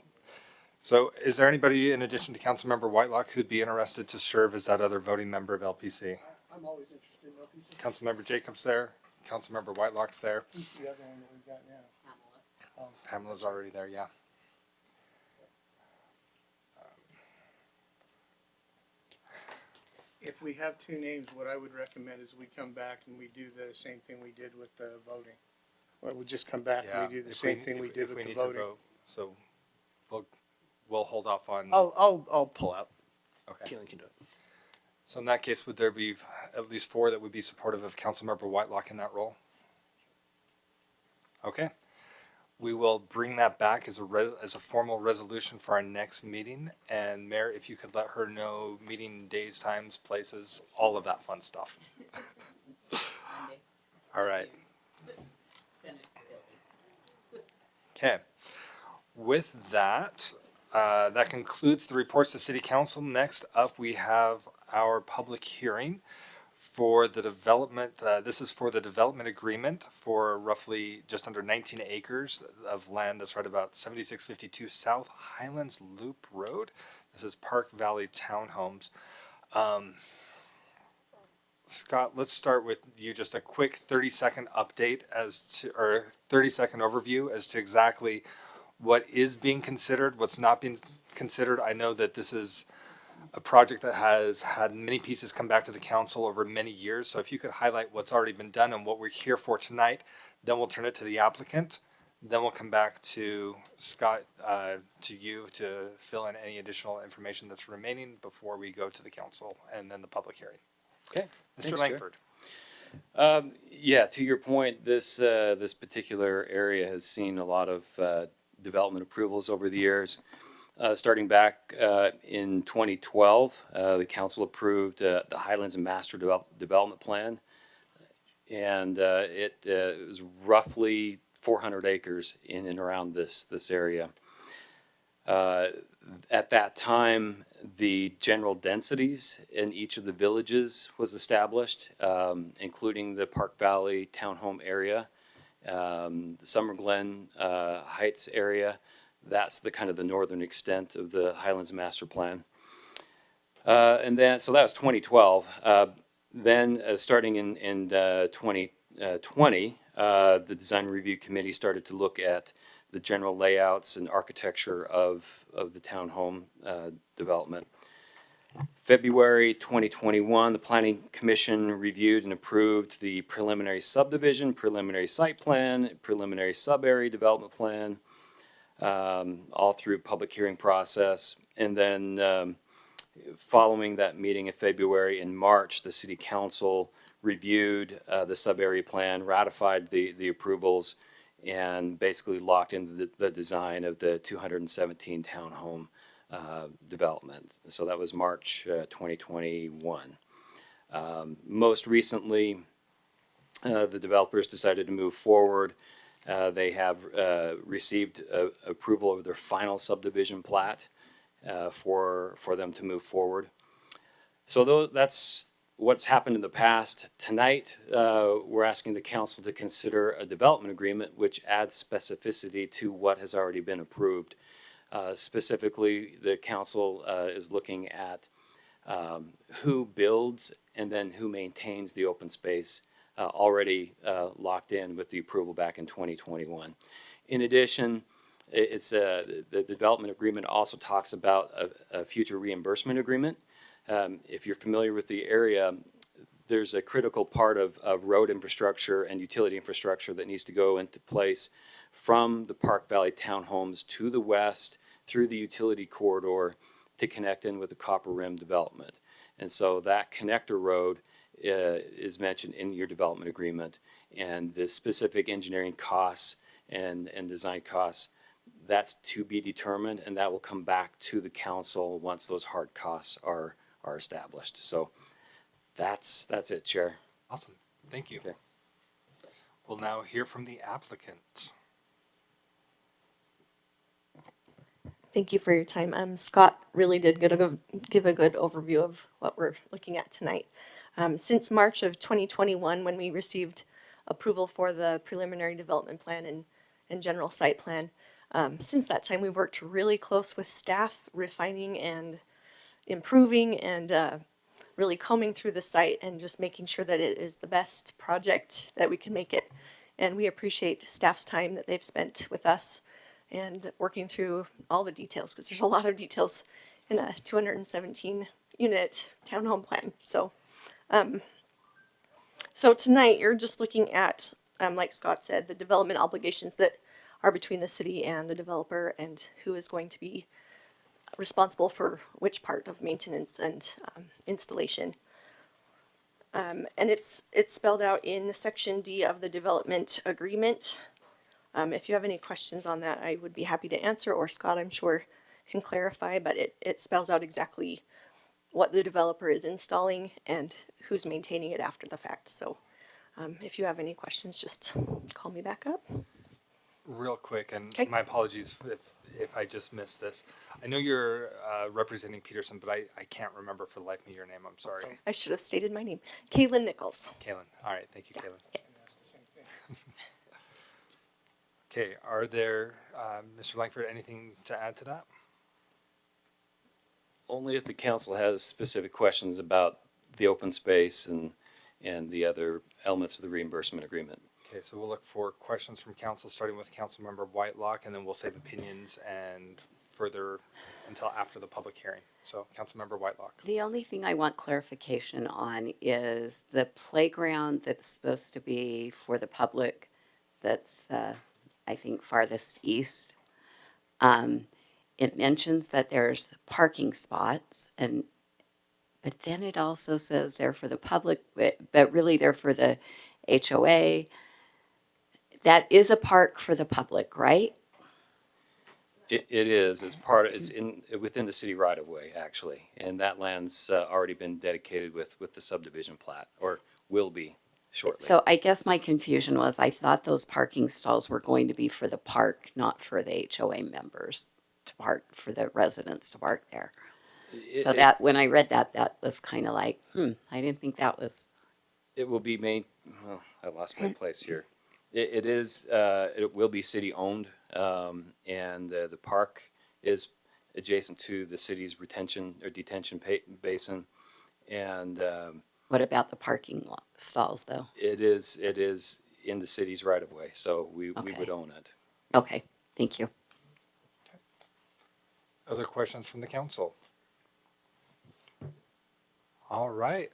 So is there anybody in addition to Councilmember Whitelock who'd be interested to serve as that other voting member of LPC? I'm always interested in LPC. Councilmember Jacobs there, Councilmember Whitelock's there, Who's the other one that we've got now? Pamela's already there, yeah. If we have two names, what I would recommend is we come back and we do the same thing we did with the voting. Well, we just come back and we do the same thing we did with the need to voting. vote, so we'll hold off on. I'll pull out. Okay. Keelan can do it. So in that case, would there be at least 4 that would be supportive of Councilmember Whitelock in that role? Okay. We will bring that back as a formal resolution for our next meeting. And Mayor, if you could let her know meeting days, times, places, all of that fun stuff. All right. Okay. With that, that concludes the reports to City Council. Next up, we have our public hearing for the development, this is for the development agreement for roughly just under 19 acres of land that's right about 7652 South Highlands Loop Road. This is Park Valley Townhomes. Scott, let's start with you. Just a quick 30-second update or 30-second overview as to exactly what is being considered, what's not being considered. I know that this is a project that has had many pieces come back to the council over many years. So if you could highlight what's already been done and what we're here for tonight, then we'll turn it to the applicant. Then we'll come back to Scott, to you to fill in any additional information that's remaining before we go to the council and then the public hearing. Okay. Mr. Thanks, Chair. Langford. Yeah, to your point, this particular area has seen a lot of development approvals over the years. Starting back in 2012, the council approved the Highlands Master Development Plan, and it was roughly 400 acres in and around this area. At that time, the general densities in each of the villages was established, including the Park Valley Townhome area, the Summer Glen Heights area. That's the kind of the northern extent of the Highlands Master Plan. And then, so that was 2012. Then starting in 2020, the Design Review Committee started to look at the general layouts and architecture of the townhome development. February 2021, the Planning Commission reviewed and approved the preliminary subdivision, preliminary site plan, preliminary sub-area development plan, all through public hearing process. And then following that meeting in February, in March, the City Council reviewed the sub-area plan, ratified the approvals, and basically locked into the design of the 217 townhome development. So that was March 2021. Most recently, the developers decided to move forward. They have received approval of their final subdivision plat for them to move forward. So that's what's happened in the past. Tonight, we're asking the council to consider a development agreement which adds specificity to what has already been approved. Specifically, the council is looking at who builds and then who maintains the open space already locked in with the approval back in 2021. In addition, the development agreement also talks about a future reimbursement agreement. If you're familiar with the area, there's a critical part of road infrastructure and utility infrastructure that needs to go into place from the Park Valley Townhomes to the west through the utility corridor to connect in with the Copper Rim development. And so that connector road is mentioned in your development agreement, and the specific engineering costs and design costs, that's to be determined, and that will come back to the council once those hard costs are established. So that's it, Chair. Awesome. Thank you. Okay. We'll now hear from the applicant. Thank you for your time. Scott really did give a good overview of what we're looking at tonight. Since March of 2021, when we received approval for the preliminary development plan and general site plan, since that time we've worked really close with staff, refining and improving and really combing through the site and just making sure that it is the best project that we can make it. And we appreciate staff's time that they've spent with us and working through all the details, because there's a lot of details in a 217 unit townhome plan. So tonight you're just looking at, like Scott said, the development obligations that are between the city and the developer and who is going to be responsible for which part of maintenance and installation. And it's spelled out in Section D of the development agreement. If you have any questions on that, I would be happy to answer, or Scott, I'm sure, can clarify, but it spells out exactly what the developer is installing and who's maintaining it after the fact. So if you have any questions, just call me back up. Real quick, and Okay. my apologies if I just missed this. I know you're representing Peterson, but I can't remember for the life of me your name. I'm sorry. I should have stated my name. Kaylin Nichols. Kaylin. All right. Thank you, Kaylin. Okay. Are there, Mr. Langford, anything to add to that? Only if the council has specific questions about the open space and the other elements of the reimbursement agreement. Okay, so we'll look for questions from council, starting with Councilmember Whitelock, and then we'll save opinions and further until after the public hearing. So, Councilmember Whitelock. The only thing I want clarification on is the playground that's supposed to be for the public that's, I think, farthest east. It mentions that there's parking spots, but then it also says they're for the public, but really they're for the HOA. That is a park for the public, right? It is. It's within the city right of way, actually, and that land's already been dedicated with the subdivision plat, or will be shortly. So I guess my confusion was I thought those parking stalls were going to be for the park, not for the HOA members to park, for the residents to park there. So that, when I read that, that was kind of like, I didn't think that was. It will be well, I lost my place here. It will be city-owned, and the park is adjacent to the city's detention basin. And What about the parking stalls, though? it is in the city's right-of-way, so we Okay. would own it. Okay, thank you. Other questions from the council? All right.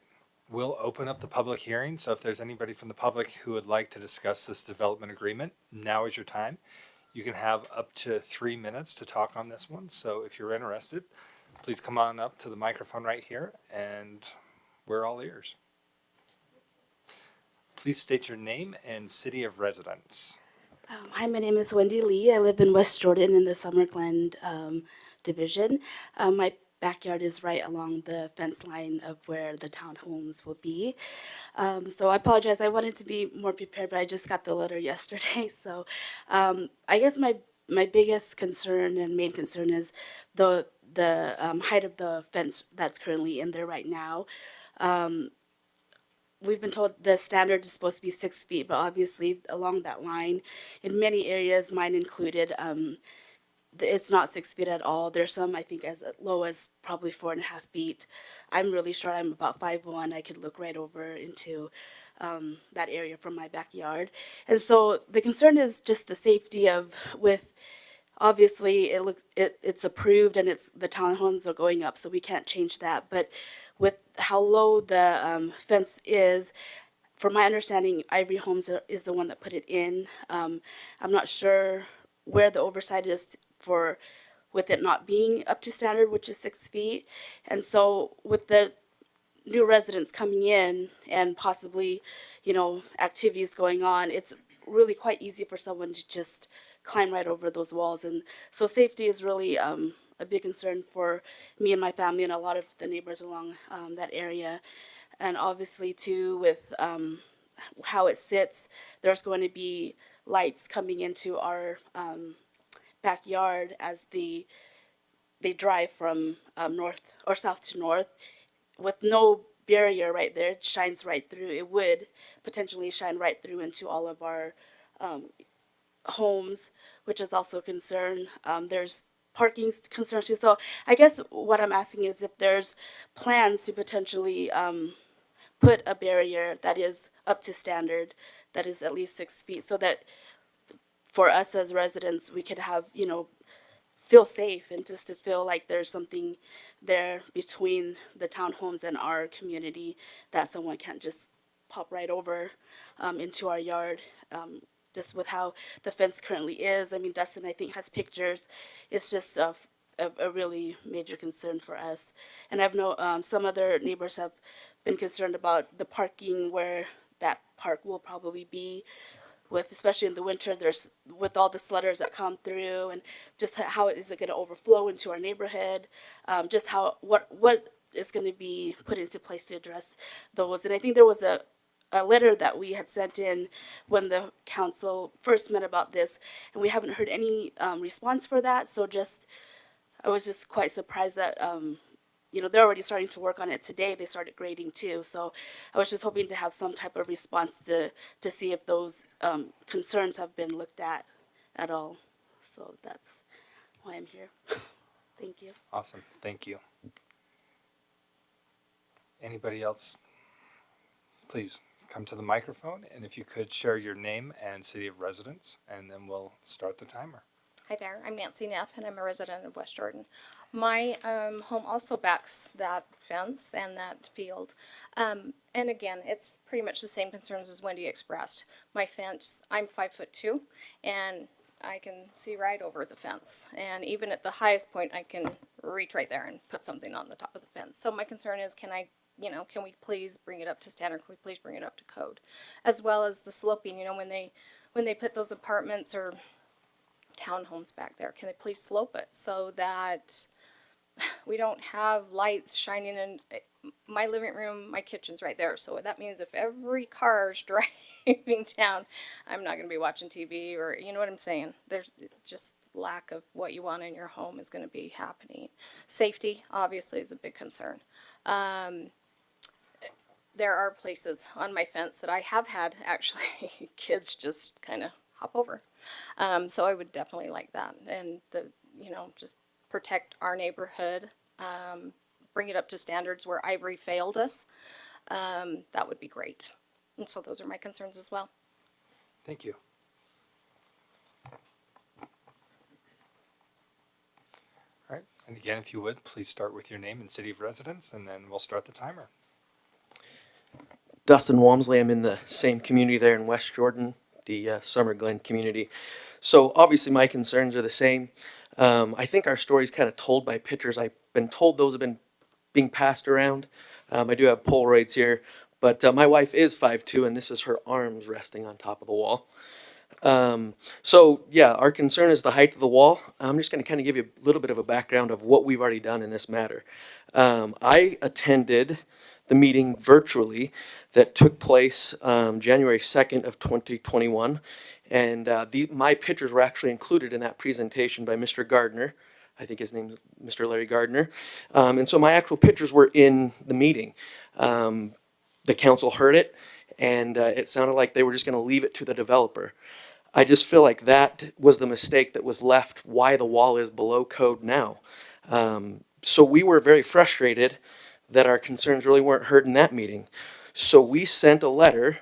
We'll open up the public hearing. So if there's anybody from the public who would like to discuss this development agreement, now is your time. You can have up to 3 minutes to talk on this one. So if you're interested, please come on up to the microphone right here, and we're all ears. Please state your name and city of residence. Hi, my name is Wendy Lee. I live in West Jordan in the Summer Glen division. My backyard is right along the fence line of where the townhomes will be. So I apologize. I wanted to be more prepared, but I just got the letter yesterday. So I guess my biggest concern and main concern is the height of the fence that's currently in there right now. We've been told the standard is supposed to be 6 feet, but obviously along that line, in many areas, mine included, it's not 6 feet at all. There's some, I think, as low as probably 4.5 feet. I'm really short. I'm about 5'1". I could look right over into that area from my backyard. And so the concern is just the safety obviously it's approved and the townhomes are going up, so we can't change that. But with how low the fence is, from my understanding, Ivory Homes is the one that put it in. I'm not sure where the oversight is with it not being up to standard, which is 6 feet. And so with the new residents coming in and possibly, activities going on, it's really quite easy for someone to just climb right over those walls. And so safety is really a big concern for me and my family and a lot of the neighbors along that area. And obviously too, with how it sits, there's going to be lights coming into our backyard as they drive from north or south to north. With no barrier right there, it shines right through. It would potentially shine right through into all of our homes, which is also a concern. There's parking concerns too. So I guess what I'm asking is if there's plans to potentially put a barrier that is up to standard, that is at least 6 feet, so that for us as residents, we could have, feel safe and just to feel like there's something there between the townhomes and our community that someone can't just pop right over into our yard. Just with how the fence currently is. I mean, Dustin, I think, has pictures. It's just a really major concern for us. And I've known some other neighbors have been concerned about the parking where that park will probably be, especially in the winter, with all the sledders that come through, and just how is it going to overflow into our neighborhood, just what is going to be put into place to address those. And I think there was a a letter that we had sent in when the council first met about this, and we haven't heard any response for that. So I was just quite surprised that they're already starting to work on it today. They started grading too. So I was just hoping to have some type of response to see if those concerns have been looked at all. So that's why I'm here. Thank you. Awesome. Thank you. Anybody else? Please come to the microphone, and if you could share your name and city of residence, and then we'll start the timer. Hi there, I'm Nancy Neff, and I'm a resident of West Jordan. My home also backs that fence and that field. And again, it's pretty much the same concerns as Wendy expressed. My fence, I'm 5'2", and I can see right over the fence. And even at the highest point, I can reach right there and put something on the top of the fence. So my concern is, can we please bring it up to standard? Can we please bring it up to code? As well as the sloping, when they put those apartments or townhomes back there, can they please slope it so that we don't have lights shining in my living room? My kitchen's right there, so that means if every car's driving down, I'm not going to be watching TV, or you know what I'm saying. There's just lack of what you want in your home is going to be happening. Safety obviously is a big concern. There are places on my fence that I have had actually kids just kind of hop over. So I would definitely like that. And just protect our neighborhood, bring it up to standards where Ivory failed us. That would be great. And so those are my concerns as well. Thank you. All right. And again, if you would, please start with your name and city of residence, and then we'll start the timer. Dustin Walmsley. I'm in the same community there in West Jordan, the Summer Glen community. So obviously my concerns are the same. I think our story's kind of told by pictures. I've been told those have been being passed around. I do have Polaroids here, but my wife is 5'2", and this is her arms resting on top of the wall. So yeah, our concern is the height of the wall. I'm just going to kind of give you a little bit of a background of what we've already done in this matter. I attended the meeting virtually that took place January 2nd of 2021. And my pictures were actually included in that presentation by Mr. Gardner. I think his name's Mr. Larry Gardner. And so my actual pictures were in the meeting. The council heard it, and it sounded like they were just going to leave it to the developer. I just feel like that was the mistake that was left, why the wall is below code now. So we were very frustrated that our concerns really weren't heard in that meeting. So we sent a letter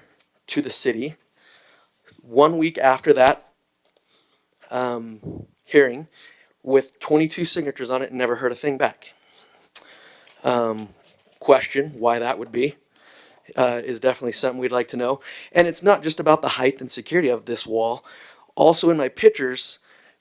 to the city 1 week after that hearing with 22 signatures on it and never heard a thing back. Question why that would be is definitely something we'd like to know. And it's not just about the height and security of this wall. Also in my pictures,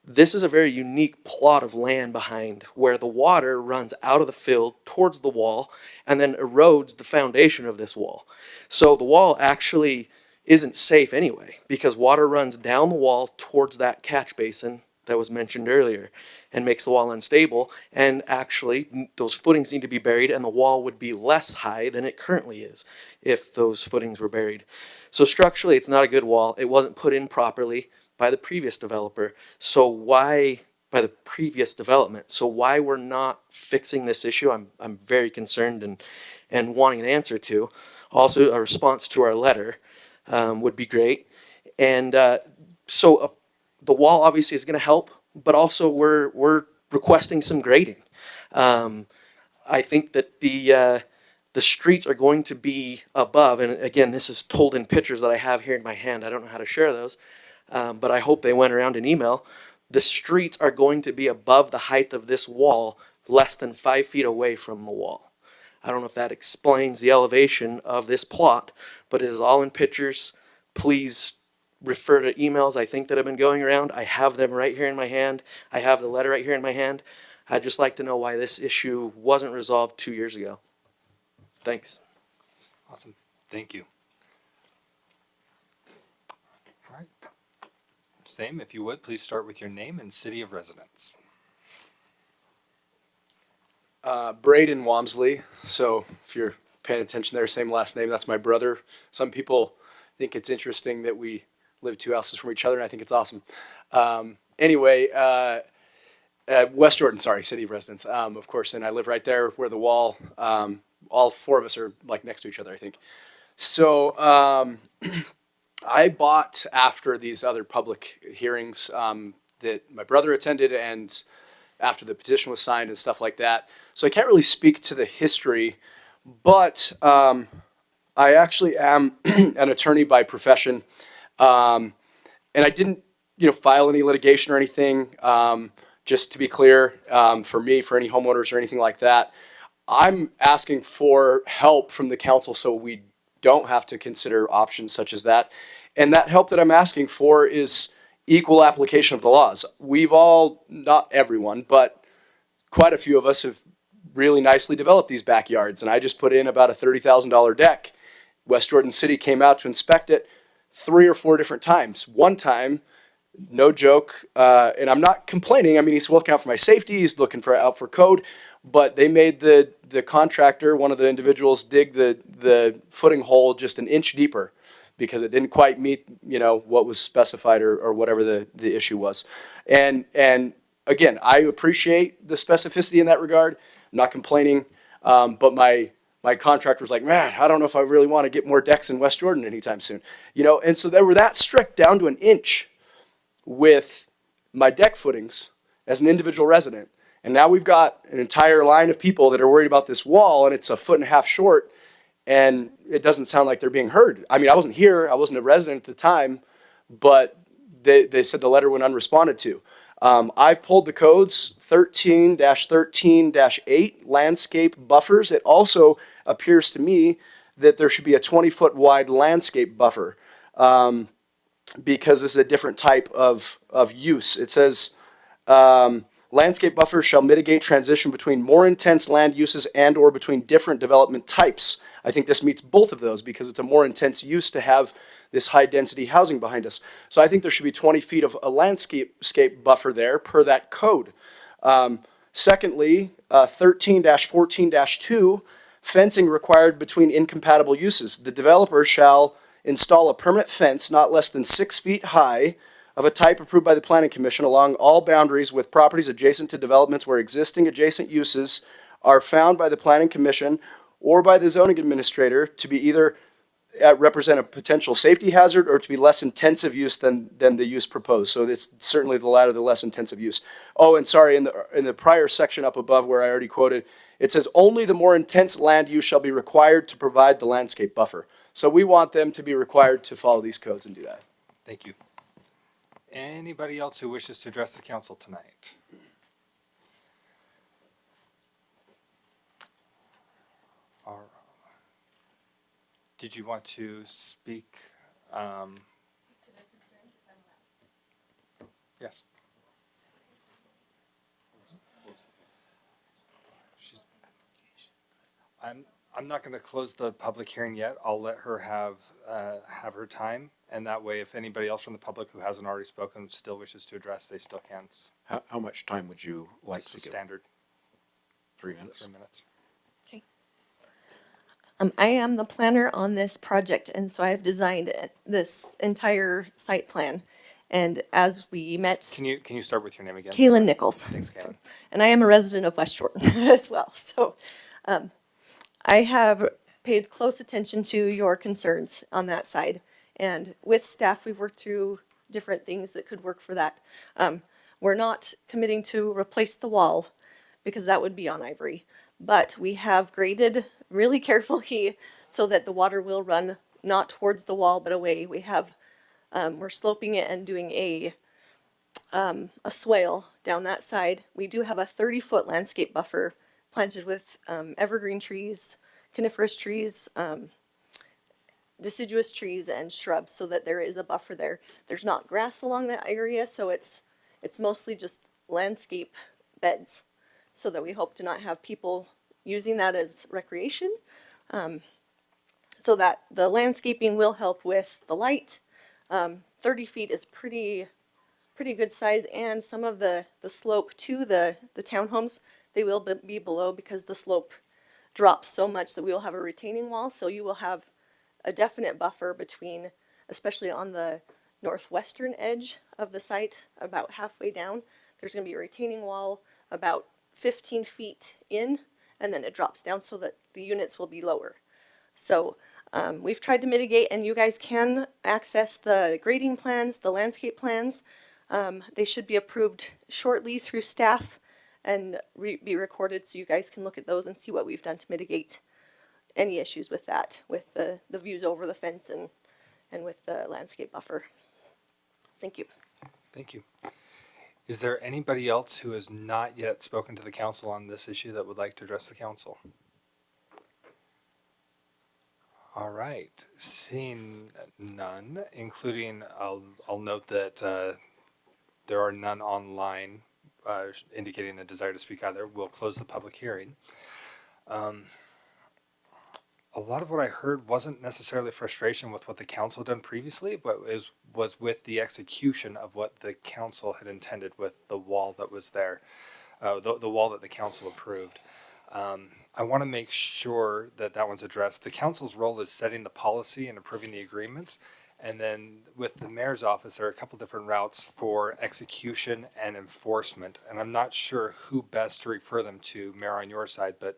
this is a very unique plot of land behind where the water runs out of the field towards the wall and then erodes the foundation of this wall. So the wall actually isn't safe anyway because water runs down the wall towards that catch basin that was mentioned earlier and makes the wall unstable. And actually those footings need to be buried and the wall would be less high than it currently is if those footings were buried. So structurally it's not a good wall. It wasn't put in properly by the previous developer. So why by the previous development? So why we're not fixing this issue, I'm very concerned and wanting an answer to. Also a response to our letter would be great. And so the wall obviously is going to help, but also we're requesting some grading. I think that the streets are going to be above, and again, this is told in pictures that I have here in my hand. I don't know how to share those, but I hope they went around in email. The streets are going to be above the height of this wall, less than 5 feet away from the wall. I don't know if that explains the elevation of this plot, but it is all in pictures. Please refer to emails I think that have been going around. I have them right here in my hand. I have the letter right here in my hand. I'd just like to know why this issue wasn't resolved 2 years ago. Thanks. Awesome. Thank you. All right. Same, if you would, please start with your name and city of residence. Braden Walmsley. So if you're paying attention there, same last name. That's my brother. Some people think it's interesting that we live 2 houses from each other, and I think it's awesome. West Jordan, sorry, city of residence, of course, and I live right there where the wall, all 4 of us are like next to each other, I think. So I bought after these other public hearings that my brother attended and after the petition was signed and stuff like that. So I can't really speak to the history, but I actually am an attorney by profession. And I didn't, file any litigation or anything. Just to be clear, for me, for any homeowners or anything like that, I'm asking for help from the council so we don't have to consider options such as that. And that help that I'm asking for is equal application of the laws. We've all, not everyone, but quite a few of us have really nicely developed these backyards. And I just put in about a $30,000 deck. West Jordan City came out to inspect it 3 or 4 different times. One time, no joke, and I'm not complaining. I mean, he's looking out for my safety. He's looking out for code. But they made the contractor, one of the individuals, dig the footing hole just an inch deeper because it didn't quite meet, what was specified or whatever the issue was. And again, I appreciate the specificity in that regard. I'm not complaining, but my contractor was like, man, I don't know if I really want to get more decks in West Jordan anytime soon. And so they were that strict down to an inch with my deck footings as an individual resident. And now we've got an entire line of people that are worried about this wall, and it's a 1.5 feet short, and it doesn't sound like they're being heard. I mean, I wasn't here. I wasn't a resident at the time, but they said the letter went unresponded to. I've pulled the codes 13-13-8 landscape buffers. It also appears to me that there should be a 20-foot wide landscape buffer because this is a different type of use. It says, landscape buffers shall mitigate transition between more intense land uses and or between different development types. I think this meets both of those because it's a more intense use to have this high density housing behind us. So I think there should be 20 feet of a landscape buffer there per that code. Secondly, 13-14-2, fencing required between incompatible uses. The developer shall install a permanent fence not less than 6 feet high of a type approved by the Planning Commission along all boundaries with properties adjacent to developments where existing adjacent uses are found by the Planning Commission or by the zoning administrator to be either represent a potential safety hazard or to be less intensive use than the use proposed. So it's certainly the latter, the less intensive use. Oh, and sorry, in the prior section up above where I already quoted, it says only the more intense land use shall be required to provide the landscape buffer. So we want them to be required to follow these codes and do that. Thank you. Anybody else who wishes to address the council tonight? All right. Did you want to speak? Yes. I'm not going to close the public hearing yet. I'll let her have her time, and that way, if anybody else from the public who hasn't already spoken still wishes to address, they still can. How much time would you like to give? Standard 3 minutes. 3 minutes. I am the planner on this project, and so I've designed this entire site plan. And as we met, Can you start with your name again? Kaylin Nichols. Thanks, Kaylin. And I am a resident of West Jordan as well. So I have paid close attention to your concerns on that side. And with staff, we've worked through different things that could work for that. We're not committing to replace the wall because that would be on Ivory. But we have graded really carefully so that the water will run not towards the wall but away. We have we're sloping it and doing a swale down that side. We do have a 30-foot landscape buffer planted with evergreen trees, coniferous trees, deciduous trees, and shrubs, so that there is a buffer there. There's not grass along that area, so it's mostly just landscape beds, so that we hope to not have people using that as recreation. So that the landscaping will help with the light. 30 feet is pretty good size, and some of the slope to the townhomes, they will be below because the slope drop so much that we will have a retaining wall. So you will have a definite buffer between, especially on the northwestern edge of the site, about halfway down. There's going to be a retaining wall about 15 feet in, and then it drops down so that the units will be lower. So we've tried to mitigate, and you guys can access the grading plans, the landscape plans. They should be approved shortly through staff and be recorded, so you guys can look at those and see what we've done to mitigate any issues with that, with the views over the fence and with the landscape buffer. Thank you. Thank you. Is there anybody else who has not yet spoken to the council on this issue that would like to address the council? All right, seeing none, including I'll note that there are none online indicating a desire to speak either. We'll close the public hearing. A lot of what I heard wasn't necessarily frustration with what the council had done previously, but was with the execution of what the council had intended with the wall that was there, the wall that the council approved. I want to make sure that that one's addressed. The council's role is setting the policy and approving the agreements. And then with the mayor's office, there are a couple different routes for execution and enforcement. And I'm not sure who best to refer them to, Mayor, on your side, but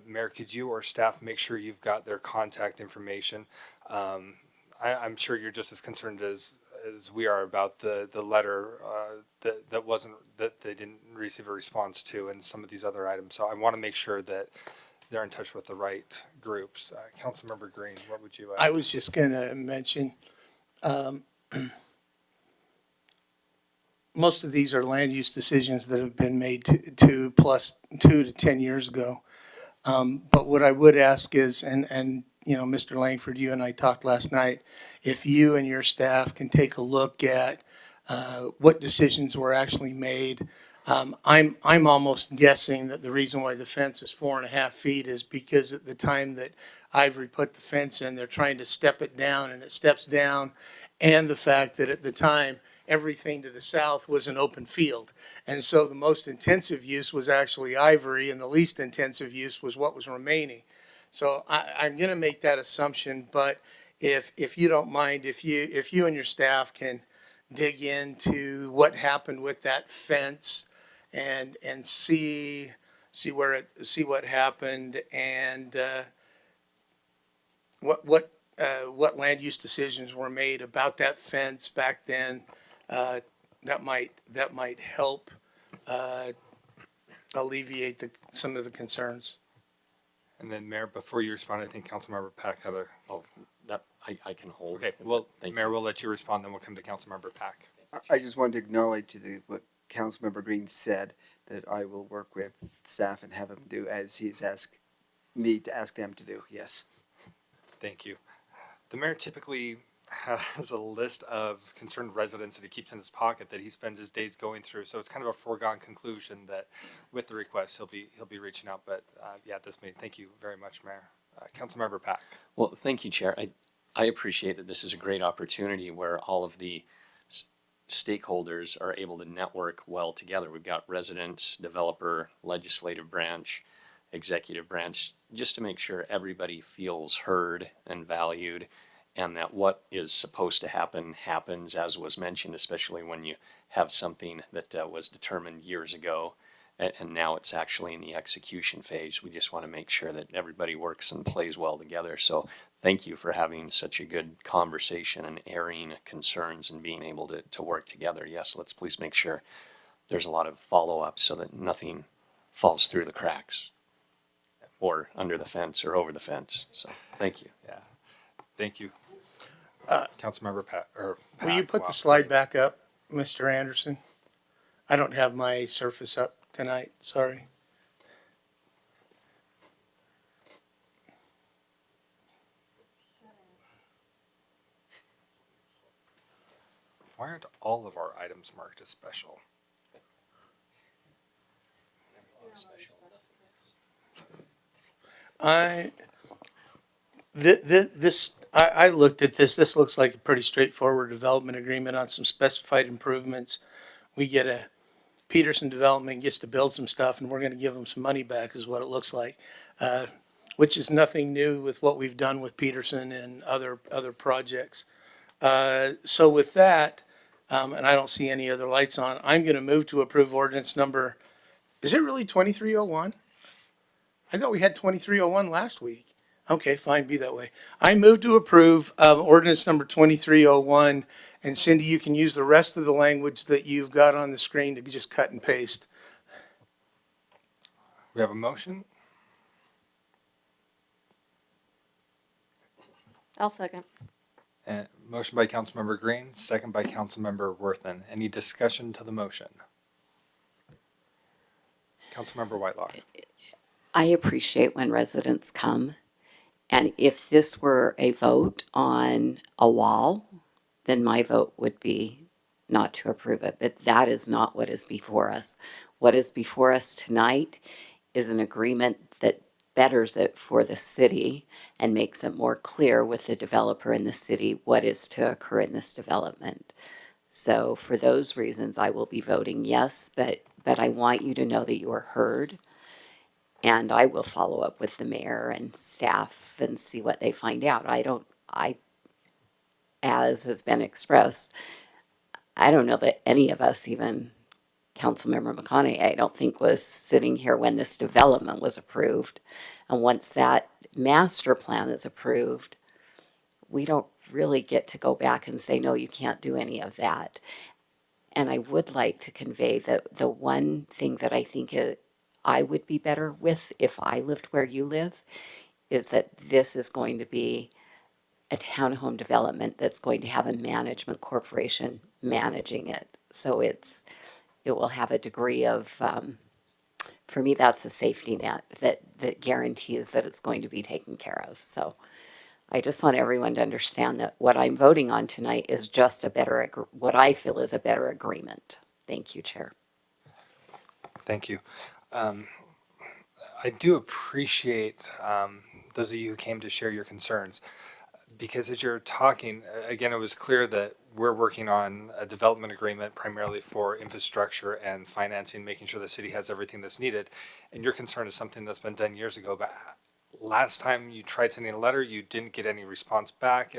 Mayor, could you or staff make sure you've got their contact information? I'm sure you're just as concerned as we are about the letter that they didn't receive a response to, and some of these other items. So I want to make sure that they're in touch with the right groups. Councilmember Green, what would you add? I was just going to mention, most of these are land use decisions that have been made two to 10 years ago. But what I would ask is, and you know, Mr. Langford, you and I talked last night, if you and your staff can take a look at what decisions were actually made. I'm almost guessing that the reason why the fence is 4.5 feet is because at the time that Ivory put the fence in, they're trying to step it down and it steps down. And the fact that at the time, everything to the south was an open field. And so the most intensive use was actually Ivory and the least intensive use was what was remaining. So I'm going to make that assumption, but if you don't mind, if you and your staff can dig into what happened with that fence and see what happened and what land use decisions were made about that fence back then, that might help alleviate some of the concerns. And then Mayor, before you respond, I think Councilmember Pack had a. Oh, that I can hold. Okay, well, Thank Mayor, you. we'll let you respond, then we'll come to Councilmember Pack. I just wanted to acknowledge what Councilmember Green said, that I will work with staff and have him do as he's asked me to ask them to do. Yes. Thank you. The mayor typically has a list of concerned residents that he keeps in his pocket that he spends his days going through. So it's kind of a foregone conclusion that with the request, he'll be reaching out. But yeah, at this meeting, thank you very much, Mayor. Councilmember Pack. Well, thank you, Chair. I appreciate that this is a great opportunity where all of the stakeholders are able to network well together. We've got residents, developer, legislative branch, executive branch, just to make sure everybody feels heard and valued, and that what is supposed to happen happens, as was mentioned, especially when you have something that was determined years ago and now it's actually in the execution phase. We just want to make sure that everybody works and plays well together. So thank you for having such a good conversation and airing concerns and being able to work together. Yes, let's please make sure there's a lot of follow-up so that nothing falls through the cracks or under the fence or over the fence. So thank you. Yeah, thank you. Councilmember Pack. Will you put the slide back up, Mr. Anderson? I don't have my Surface up tonight, sorry. Why aren't all of our items marked as special? I looked at this. This looks like a pretty straightforward development agreement on some specified improvements. We get Peterson Development gets to build some stuff and we're going to give them some money back is what it looks like, which is nothing new with what we've done with Peterson and other projects. So with that, and I don't see any other lights on, I'm going to move to approve ordinance number, is it really 2301? I thought we had 2301 last week. Okay, fine, be that way. I move to approve ordinance number 2301. And Cindy, you can use the rest of the language that you've got on the screen to just cut and paste. We have a motion. I'll second. Motion by Councilmember Green, second by Councilmember Worthen. Any discussion to the motion? Councilmember Whitelock. I appreciate when residents come. And if this were a vote on a wall, then my vote would be not to approve it. But that is not what is before us. What is before us tonight is an agreement that betters it for the city and makes it more clear with the developer in the city what is to occur in this development. So for those reasons, I will be voting yes, but I want you to know that you are heard. And I will follow up with the mayor and staff and see what they find out. As has been expressed, I don't know that any of us, even Councilmember McConaughey, I don't think was sitting here when this development was approved. And once that master plan is approved, we don't really get to go back and say, no, you can't do any of that. And I would like to convey that the one thing that I think I would be better with if I lived where you live is that this is going to be a townhome development that's going to have a management corporation managing it. So it will have a degree of, for me, that's a safety net that guarantees that it's going to be taken care of. So I just want everyone to understand that what I'm voting on tonight is just what I feel is a better agreement. Thank you, Chair. Thank you. I do appreciate those of you who came to share your concerns, because as you're talking, again, it was clear that we're working on a development agreement primarily for infrastructure and financing, making sure the city has everything that's needed. And your concern is something that's been done years ago, but last time you tried sending a letter, you didn't get any response back.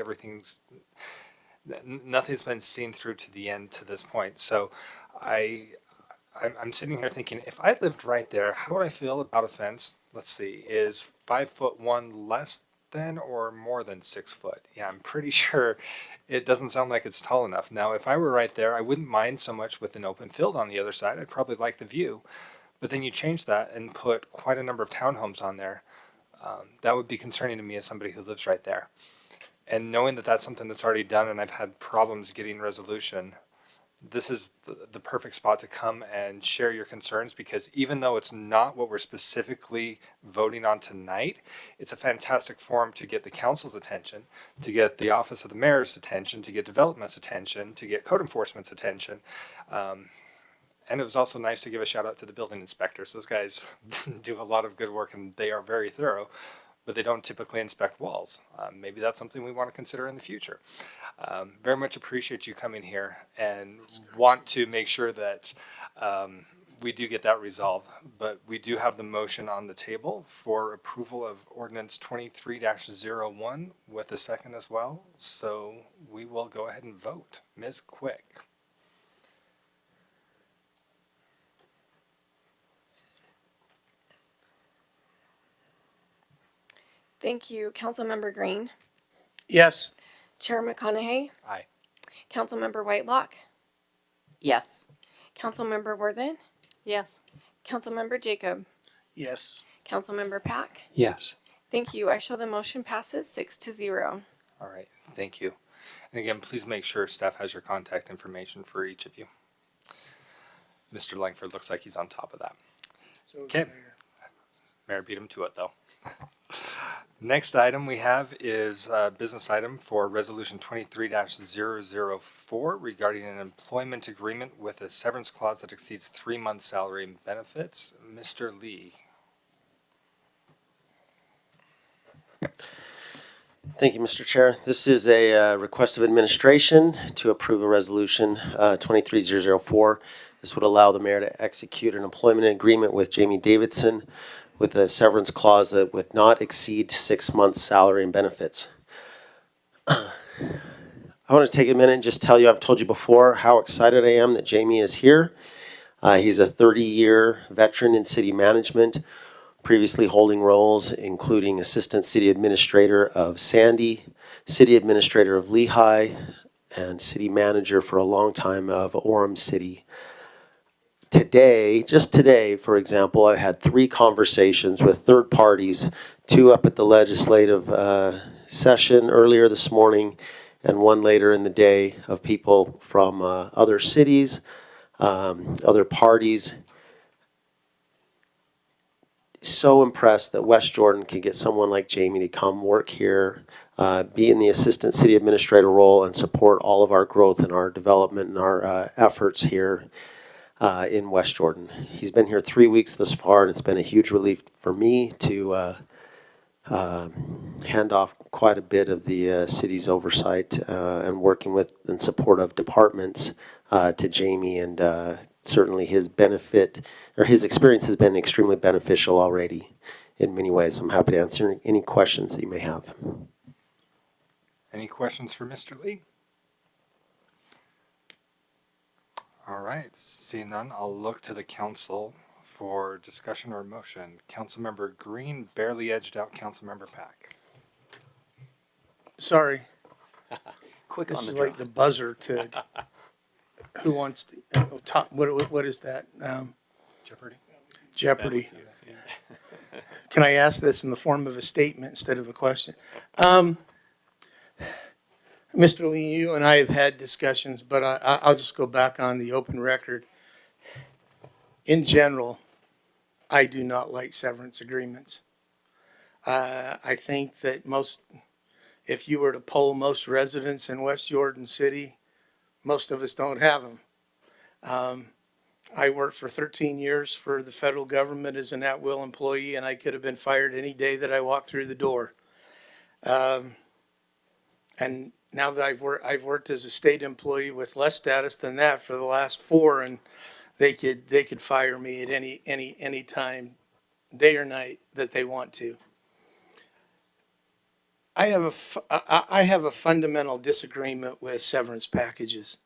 Nothing's been seen through to the end to this point. So I'm sitting here thinking, if I lived right there, how would I feel about a fence? Let's see, is 5'1" less than or more than 6 foot? Yeah, I'm pretty sure it doesn't sound like it's tall enough. Now, if I were right there, I wouldn't mind so much with an open field on the other side. I'd probably like the view. But then you change that and put quite a number of townhomes on there. That would be concerning to me as somebody who lives right there. And knowing that that's something that's already done and I've had problems getting resolution, this is the perfect spot to come and share your concerns, because even though it's not what we're specifically voting on tonight, it's a fantastic forum to get the council's attention, to get the office of the mayor's attention, to get development's attention, to get code enforcement's attention. And it was also nice to give a shout out to the building inspectors. Those guys do a lot of good work and they are very thorough, but they don't typically inspect walls. Maybe that's something we want to consider in the future. Very much appreciate you coming here and want to make sure that we do get that resolved. But we do have the motion on the table for approval of ordinance 23-01 with a second as well. So we will go ahead and vote. Ms. Quick. Thank you. Councilmember Green. Yes. Chair McConaughey. Aye. Councilmember Whitelock. Yes. Councilmember Worthen. Yes. Councilmember Jacob. Yes. Councilmember Pack. Yes. Thank you. I show the motion passes 6-0. All right. Thank you. And again, please make sure staff has your contact information for each of you. Mr. Langford looks like he's on top of that. Okay. Mayor beat him to it though. Next item we have is a business item for resolution 23-004 regarding an employment agreement with a severance clause that exceeds 3 months salary and benefits. Mr. Lee. Thank you, Mr. Chair. This is a request of administration to approve a resolution 23004. This would allow the mayor to execute an employment agreement with Jamie Davidson with a severance clause that would not exceed 6 months' salary and benefits. I want to take a minute and just tell you, I've told you before, how excited I am that Jamie is here. He's a 30-year veteran in city management, previously holding roles including Assistant City Administrator of Sandy, City Administrator of Lehigh, and City Manager for a long time of Orem City. Today, just today, for example, I had 3 conversations with third parties, 2 up at the legislative session earlier this morning, and 1 later in the day, of people from other cities, other parties. So impressed that West Jordan could get someone like Jamie to come work here, be in the assistant city administrator role, and support all of our growth and our development and our efforts here in West Jordan. He's been here 3 weeks thus far, and it's been a huge relief for me to hand off quite a bit of the city's oversight and working with and support of departments to Jamie, and certainly his benefit or his experience has been extremely beneficial already in many ways. I'm happy to answer any questions that you may have. Any questions for Mr. Lee? All right, seeing none, I'll look to the council for discussion or motion. Councilmember Green barely edged out Councilmember Pack. Sorry. Quick This on is the like draw. the buzzer to who wants to talk. What is that? Jeopardy? Jeopardy. Can I ask this in the form of a statement instead of a question? Mr. Lee, you and I have had discussions, but I'll just go back on the open record. In general, I do not like severance agreements. I think that if you were to poll most residents in West Jordan City, most of us don't have them. I worked for 13 years for the federal government as an at-will employee, and I could have been fired any day that I walked through the door. And now that I've worked as a state employee with less status than that for the last 4, and they could fire me at any time, day or night, that they want to. I have a fundamental disagreement with severance packages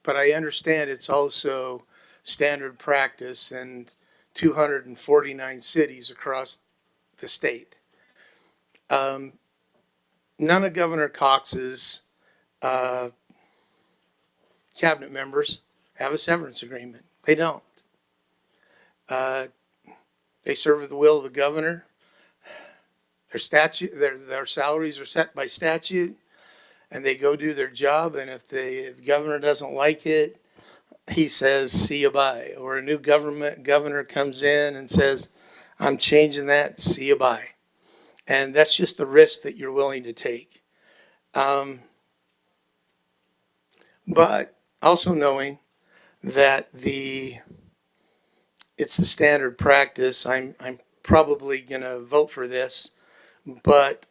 but I understand it's also standard practice in 249 cities across the state. None of Governor Cox's cabinet members have a severance agreement. They don't. They serve at the will of the governor. Their salaries are set by statute, and they go do their job. And if the governor doesn't like it, he says, "See you bye." Or a new governor comes in and says, "I'm changing that. See you bye." And that's just the risk that you're willing to take. But also knowing that it's the standard practice, I'm probably going to vote for this. But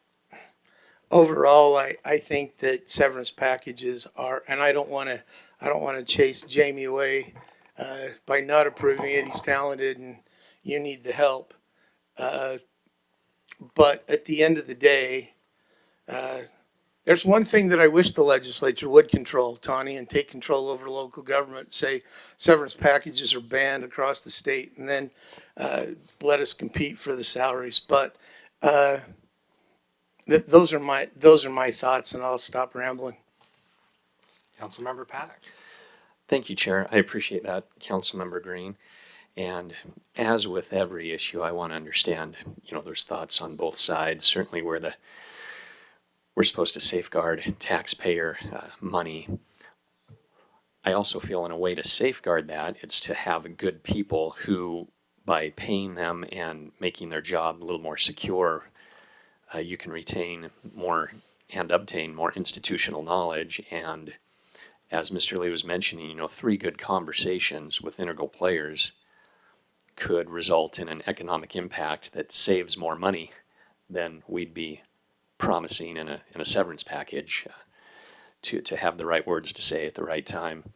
overall, I think that severance packages are, and I don't want to chase Jamie away by not approving it. He's talented, and you need the help. But at the end of the day, there's one thing that I wish the legislature would control, Tawny, and take control over local government. Say severance packages are banned across the state, and then let us compete for the salaries. But those are my thoughts, and I'll stop rambling. Councilmember Pack. Thank you, Chair. I appreciate that, Councilmember Green. And as with every issue, I want to understand, there's thoughts on both sides, certainly where we're supposed to safeguard taxpayer money. I also feel in a way to safeguard that, it's to have good people who, by paying them and making their job a little more secure, you can retain more and obtain more institutional knowledge. And as Mr. Lee was mentioning, 3 good conversations with integral players could result in an economic impact that saves more money than we'd be promising in a severance package to have the right words to say at the right time.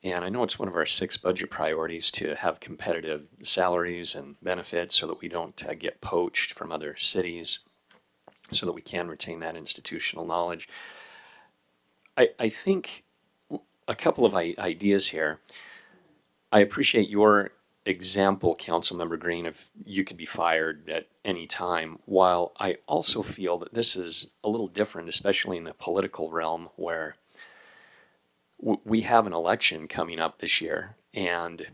And I know it's one of our 6 budget priorities to have competitive salaries and benefits so that we don't get poached from other cities, so that we can retain that institutional knowledge. I think a couple of ideas here. I appreciate your example, Councilmember Green, if you could be fired at any time, while I also feel that this is a little different, especially in the political realm, where we have an election coming up this year, and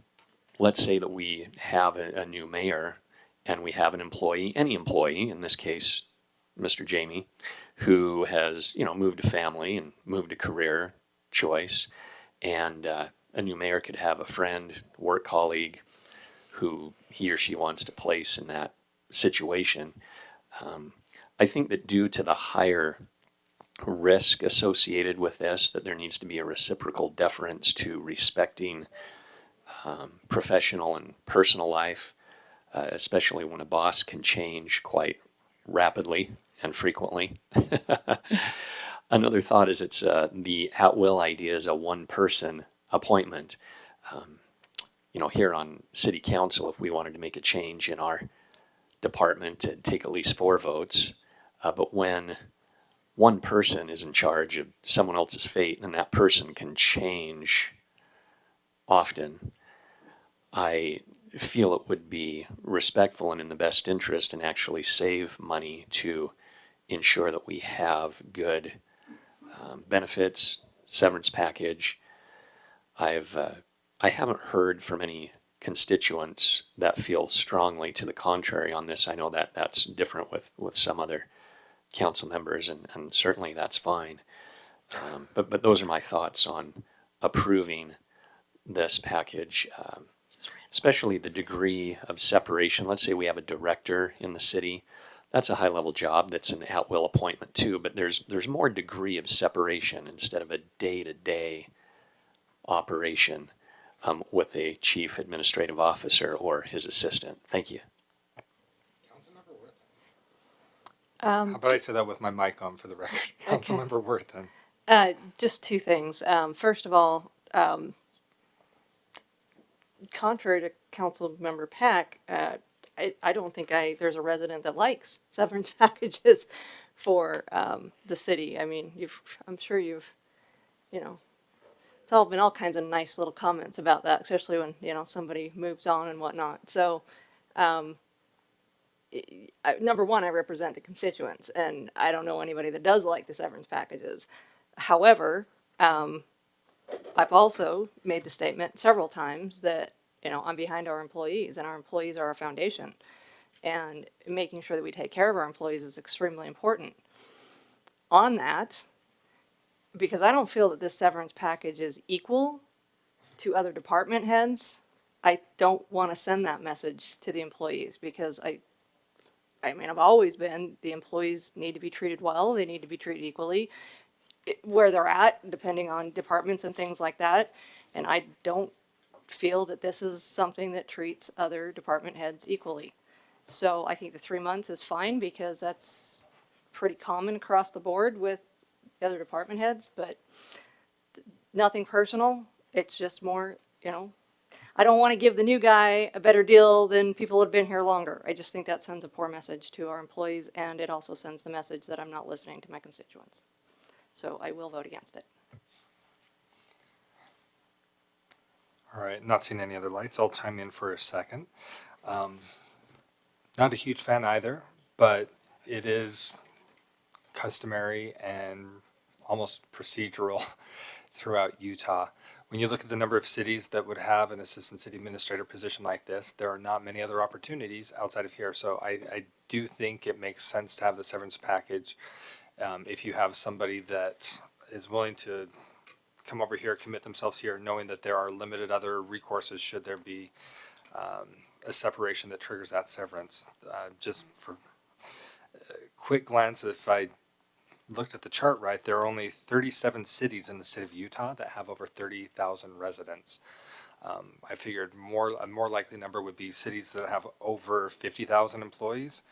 let's say that we have a new mayor and we have an employee, any employee, in this case, Mr. Jamie, who has, moved a family and moved a career choice, and a new mayor could have a friend, work colleague, who he or she wants to place in that situation. I think that due to the higher risk associated with this, that there needs to be a reciprocal deference to respecting professional and personal life, especially when a boss can change quite rapidly and frequently. Another thought is the at-will idea is a one-person appointment. Here on City Council, if we wanted to make a change in our department, it'd take at least 4 votes. But when one person is in charge of someone else's fate and that person can change often, I feel it would be respectful and in the best interest and actually save money to ensure that we have good benefits, severance package. I haven't heard from any constituents that feel strongly to the contrary on this. I know that that's different with some other council members, and certainly that's fine. But those are my thoughts on approving this package, especially the degree of separation. Let's say we have a director in the city. That's a high-level job. That's an at-will appointment too, but there's more degree of separation instead of a day-to-day operation with a chief administrative officer or his assistant. Thank you. How about I say that with my mic on for the record? Okay. Councilmember Worth, then. Just 2 things. First of all, contrary to Councilmember Pack, I don't think there's a resident that likes severance packages for the city. I mean, I'm sure you've, it's all been all kinds of nice little comments about that, especially when, somebody moves on and whatnot. So, number one, I represent the constituents, and I don't know anybody that does like the severance packages. However, I've also made the statement several times that, I'm behind our employees, and our employees are our foundation. And making sure that we take care of our employees is extremely important. On that, because I don't feel that this severance package is equal to other department heads, I don't want to send that message to the employees, because I've always been, the employees need to be treated well, they need to be treated equally where they're at, depending on departments and things like that. And I don't feel that this is something that treats other department heads equally. So I think the 3 months is fine, because that's pretty common across the board with the other department heads, but nothing personal. It's just more, I don't want to give the new guy a better deal than people who have been here longer. I just think that sends a poor message to our employees, and it also sends the message that I'm not listening to my constituents. So I will vote against it. All right, not seeing any other lights. I'll chime in for a second. Not a huge fan either, but it is customary and almost procedural throughout Utah. When you look at the number of cities that would have an assistant city administrator position like this, there are not many other opportunities outside of here. So I do think it makes sense to have the severance package. If you have somebody that is willing to come over here, commit themselves here, knowing that there are limited other recourses should there be a separation that triggers that severance. Just for a quick glance, if I looked at the chart right, there are only 37 cities in the state of Utah that have over 30,000 residents. I figured a more likely number would be cities that have over 50,000 employees.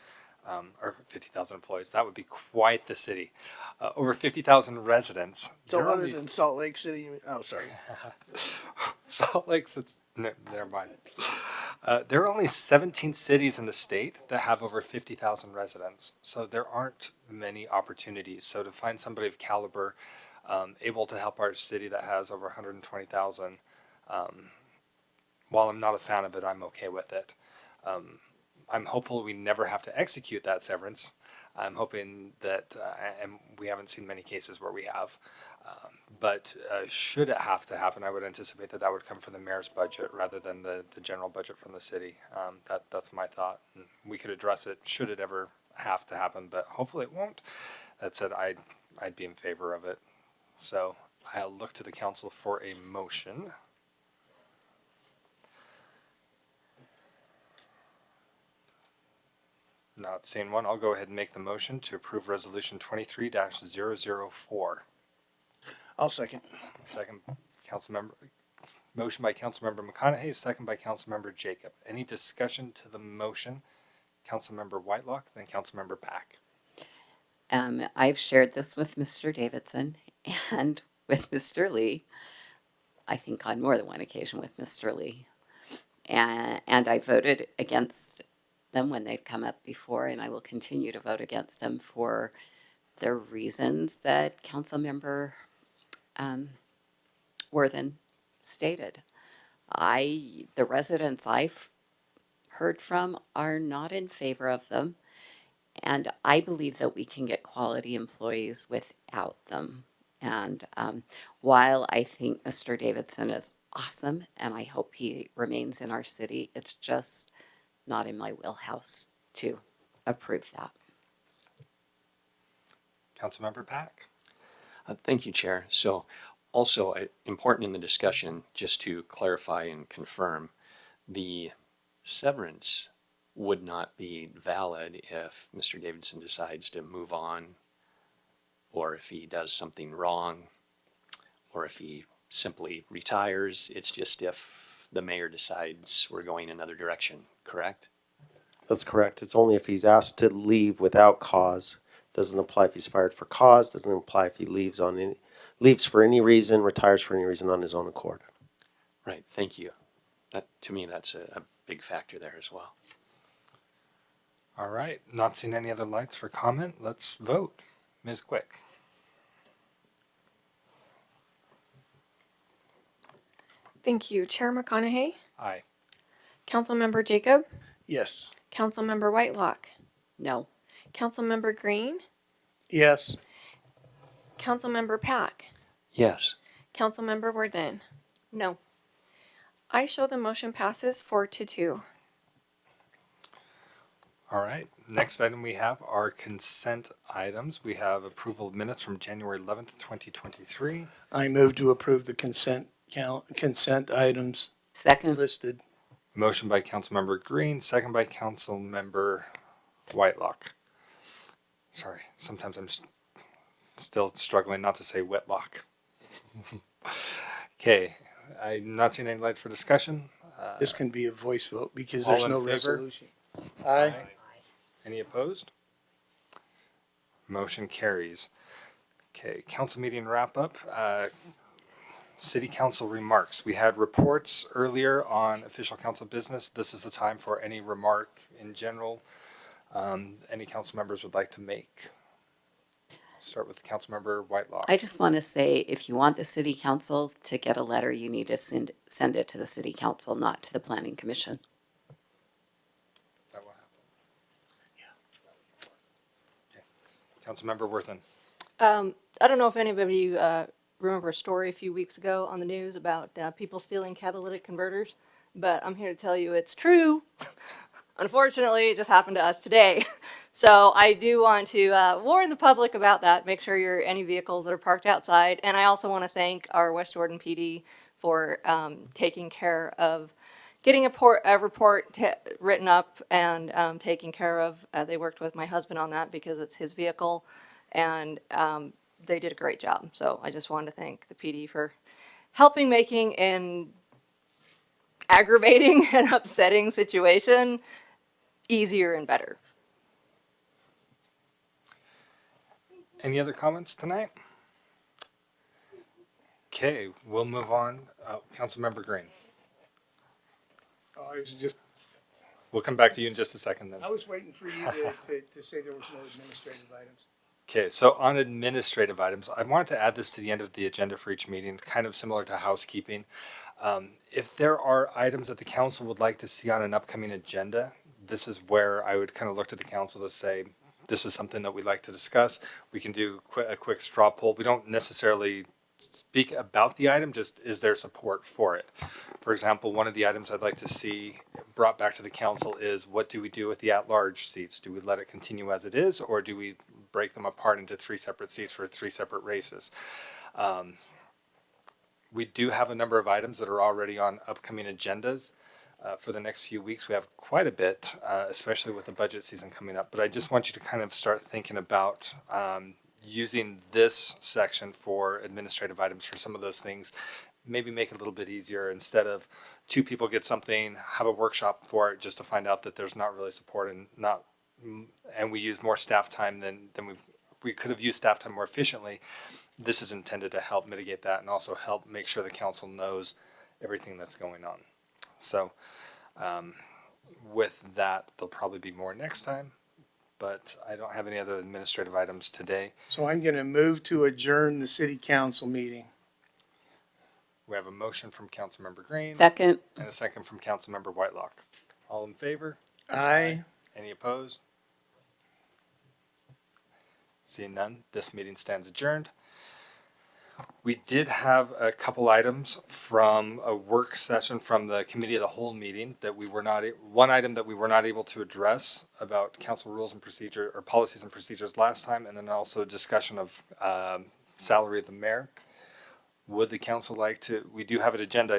or 50,000 employees. That would be quite the city. Over 50,000 residents. So There are other only- than Salt Lake City, oh, sorry. Salt Lake's, never mind. There are only 17 cities in the state that have over 50,000 residents. So there aren't many opportunities. So to find somebody of caliber able to help our city that has over 120,000, while I'm not a fan of it, I'm okay with it. I'm hopeful we never have to execute that severance. I'm hoping that, and we haven't seen many cases where we have, but should it have to happen, I would anticipate that that would come from the mayor's budget rather than the general budget from the city. That's my thought. And we could address it should it ever have to happen, but hopefully it won't. That said, I'd be in favor of it. So I'll look to the council for a motion. Not seeing one, I'll go ahead and make the motion to approve resolution 23-004. I'll second. Second, motion by Councilmember McConaughey, second by Councilmember Jacob. Any discussion to the motion? Councilmember Whitelock, then Councilmember Pack. I've shared this with Mr. Davidson and with Mr. Lee. I think on more than one occasion with Mr. Lee. And I voted against them when they've come up before, and I will continue to vote against them for the reasons that Councilmember Worthen stated. The residents I've heard from are not in favor of them, and I believe that we can get quality employees without them. And while I think Mr. Davidson is awesome, and I hope he remains in our city, it's just not in my wheelhouse to approve that. Councilmember Pack. Thank you, Chair. So also important in the discussion, just to clarify and confirm, the severance would not be valid if Mr. Davidson decides to move on, or if he does something wrong, or if he simply retires. It's just if the mayor decides we're going another direction, correct? That's correct. It's only if he's asked to leave without cause. Doesn't apply if he's fired for cause. Doesn't apply if he leaves for any reason, retires for any reason on his own accord. Right, thank you. To me, that's a big factor there as well. All right, not seeing any other lights for comment. Let's vote. Ms. Quick. Thank you. Chair McConaughey, Aye. Councilmember Jacob, Yes. Councilmember Whitelock, No. Councilmember Green, Yes. Councilmember Pack, Yes. Councilmember Worthen. No. I show the motion passes 4-2. All right, next item we have are consent items. We have approval of minutes from January 11th, 2023. I move to approve the consent items Second. listed. Motion by Councilmember Green, second by Councilmember Whitelock. Sorry, sometimes I'm still struggling not to say Whitlock. Okay, I'm not seeing any lights for discussion. This can be a voice vote because All there's in no favor? resolution. Aye. Any opposed? Motion carries. Okay, council meeting wrap up. City council remarks. We had reports earlier on official council business. This is the time for any remark in general any council members would like to make. Start with Councilmember Whitelock. I just want to say, if you want the city council to get a letter, you need to send it to the city council, not to the planning commission. Is that what happened? Yeah. Okay. Councilmember Worthen. I don't know if anybody remember a story a few weeks ago on the news about people stealing catalytic converters, but I'm here to tell you it's true. Unfortunately, it just happened to us today. So I do want to warn the public about that. Make sure you're any vehicles that are parked outside. And I also want to thank our West Jordan PD for taking care of getting a report written up and taking care of. They worked with my husband on that because it's his vehicle, and they did a great job. So I just wanted to thank the PD for helping making an aggravating and upsetting situation easier and better. Any other comments tonight? Okay, we'll move on. Councilmember Green. I was just, We'll come back to you in just a second then. I was waiting for you to say there was no administrative items. Okay, so on administrative items, I wanted to add this to the end of the agenda for each meeting, kind of similar to housekeeping. If there are items that the council would like to see on an upcoming agenda, this is where I would kind of look to the council to say, this is something that we'd like to discuss. We can do a quick straw poll. We don't necessarily speak about the item, just is there support for it? For example, one of the items I'd like to see brought back to the council is what do we do with the at-large seats? Do we let it continue as it is, or do we break them apart into 3 separate seats for 3 separate races? We do have a number of items that are already on upcoming agendas. For the next few weeks, we have quite a bit, especially with the budget season coming up. But I just want you to kind of start thinking about using this section for administrative items for some of those things. Maybe make it a little bit easier. Instead of 2 people get something, have a workshop for it just to find out that there's not really support and we use more staff time than we could have used staff time more efficiently. This is intended to help mitigate that and also help make sure the council knows everything that's going on. So with that, there'll probably be more next time, but I don't have any other administrative items today. So I'm going to move to adjourn the city council meeting. We have a motion from Councilmember Green. Second. And a second from Councilmember Whitelock. All in favor? Aye. Any opposed? Seeing none, this meeting stands adjourned. We did have a couple items from a work session from the Committee of the Whole meeting that we were not, one item that we were not able to address about council rules and procedure or policies and procedures last time, and then also a discussion of salary of the mayor. Would the council like to, we do have it agendized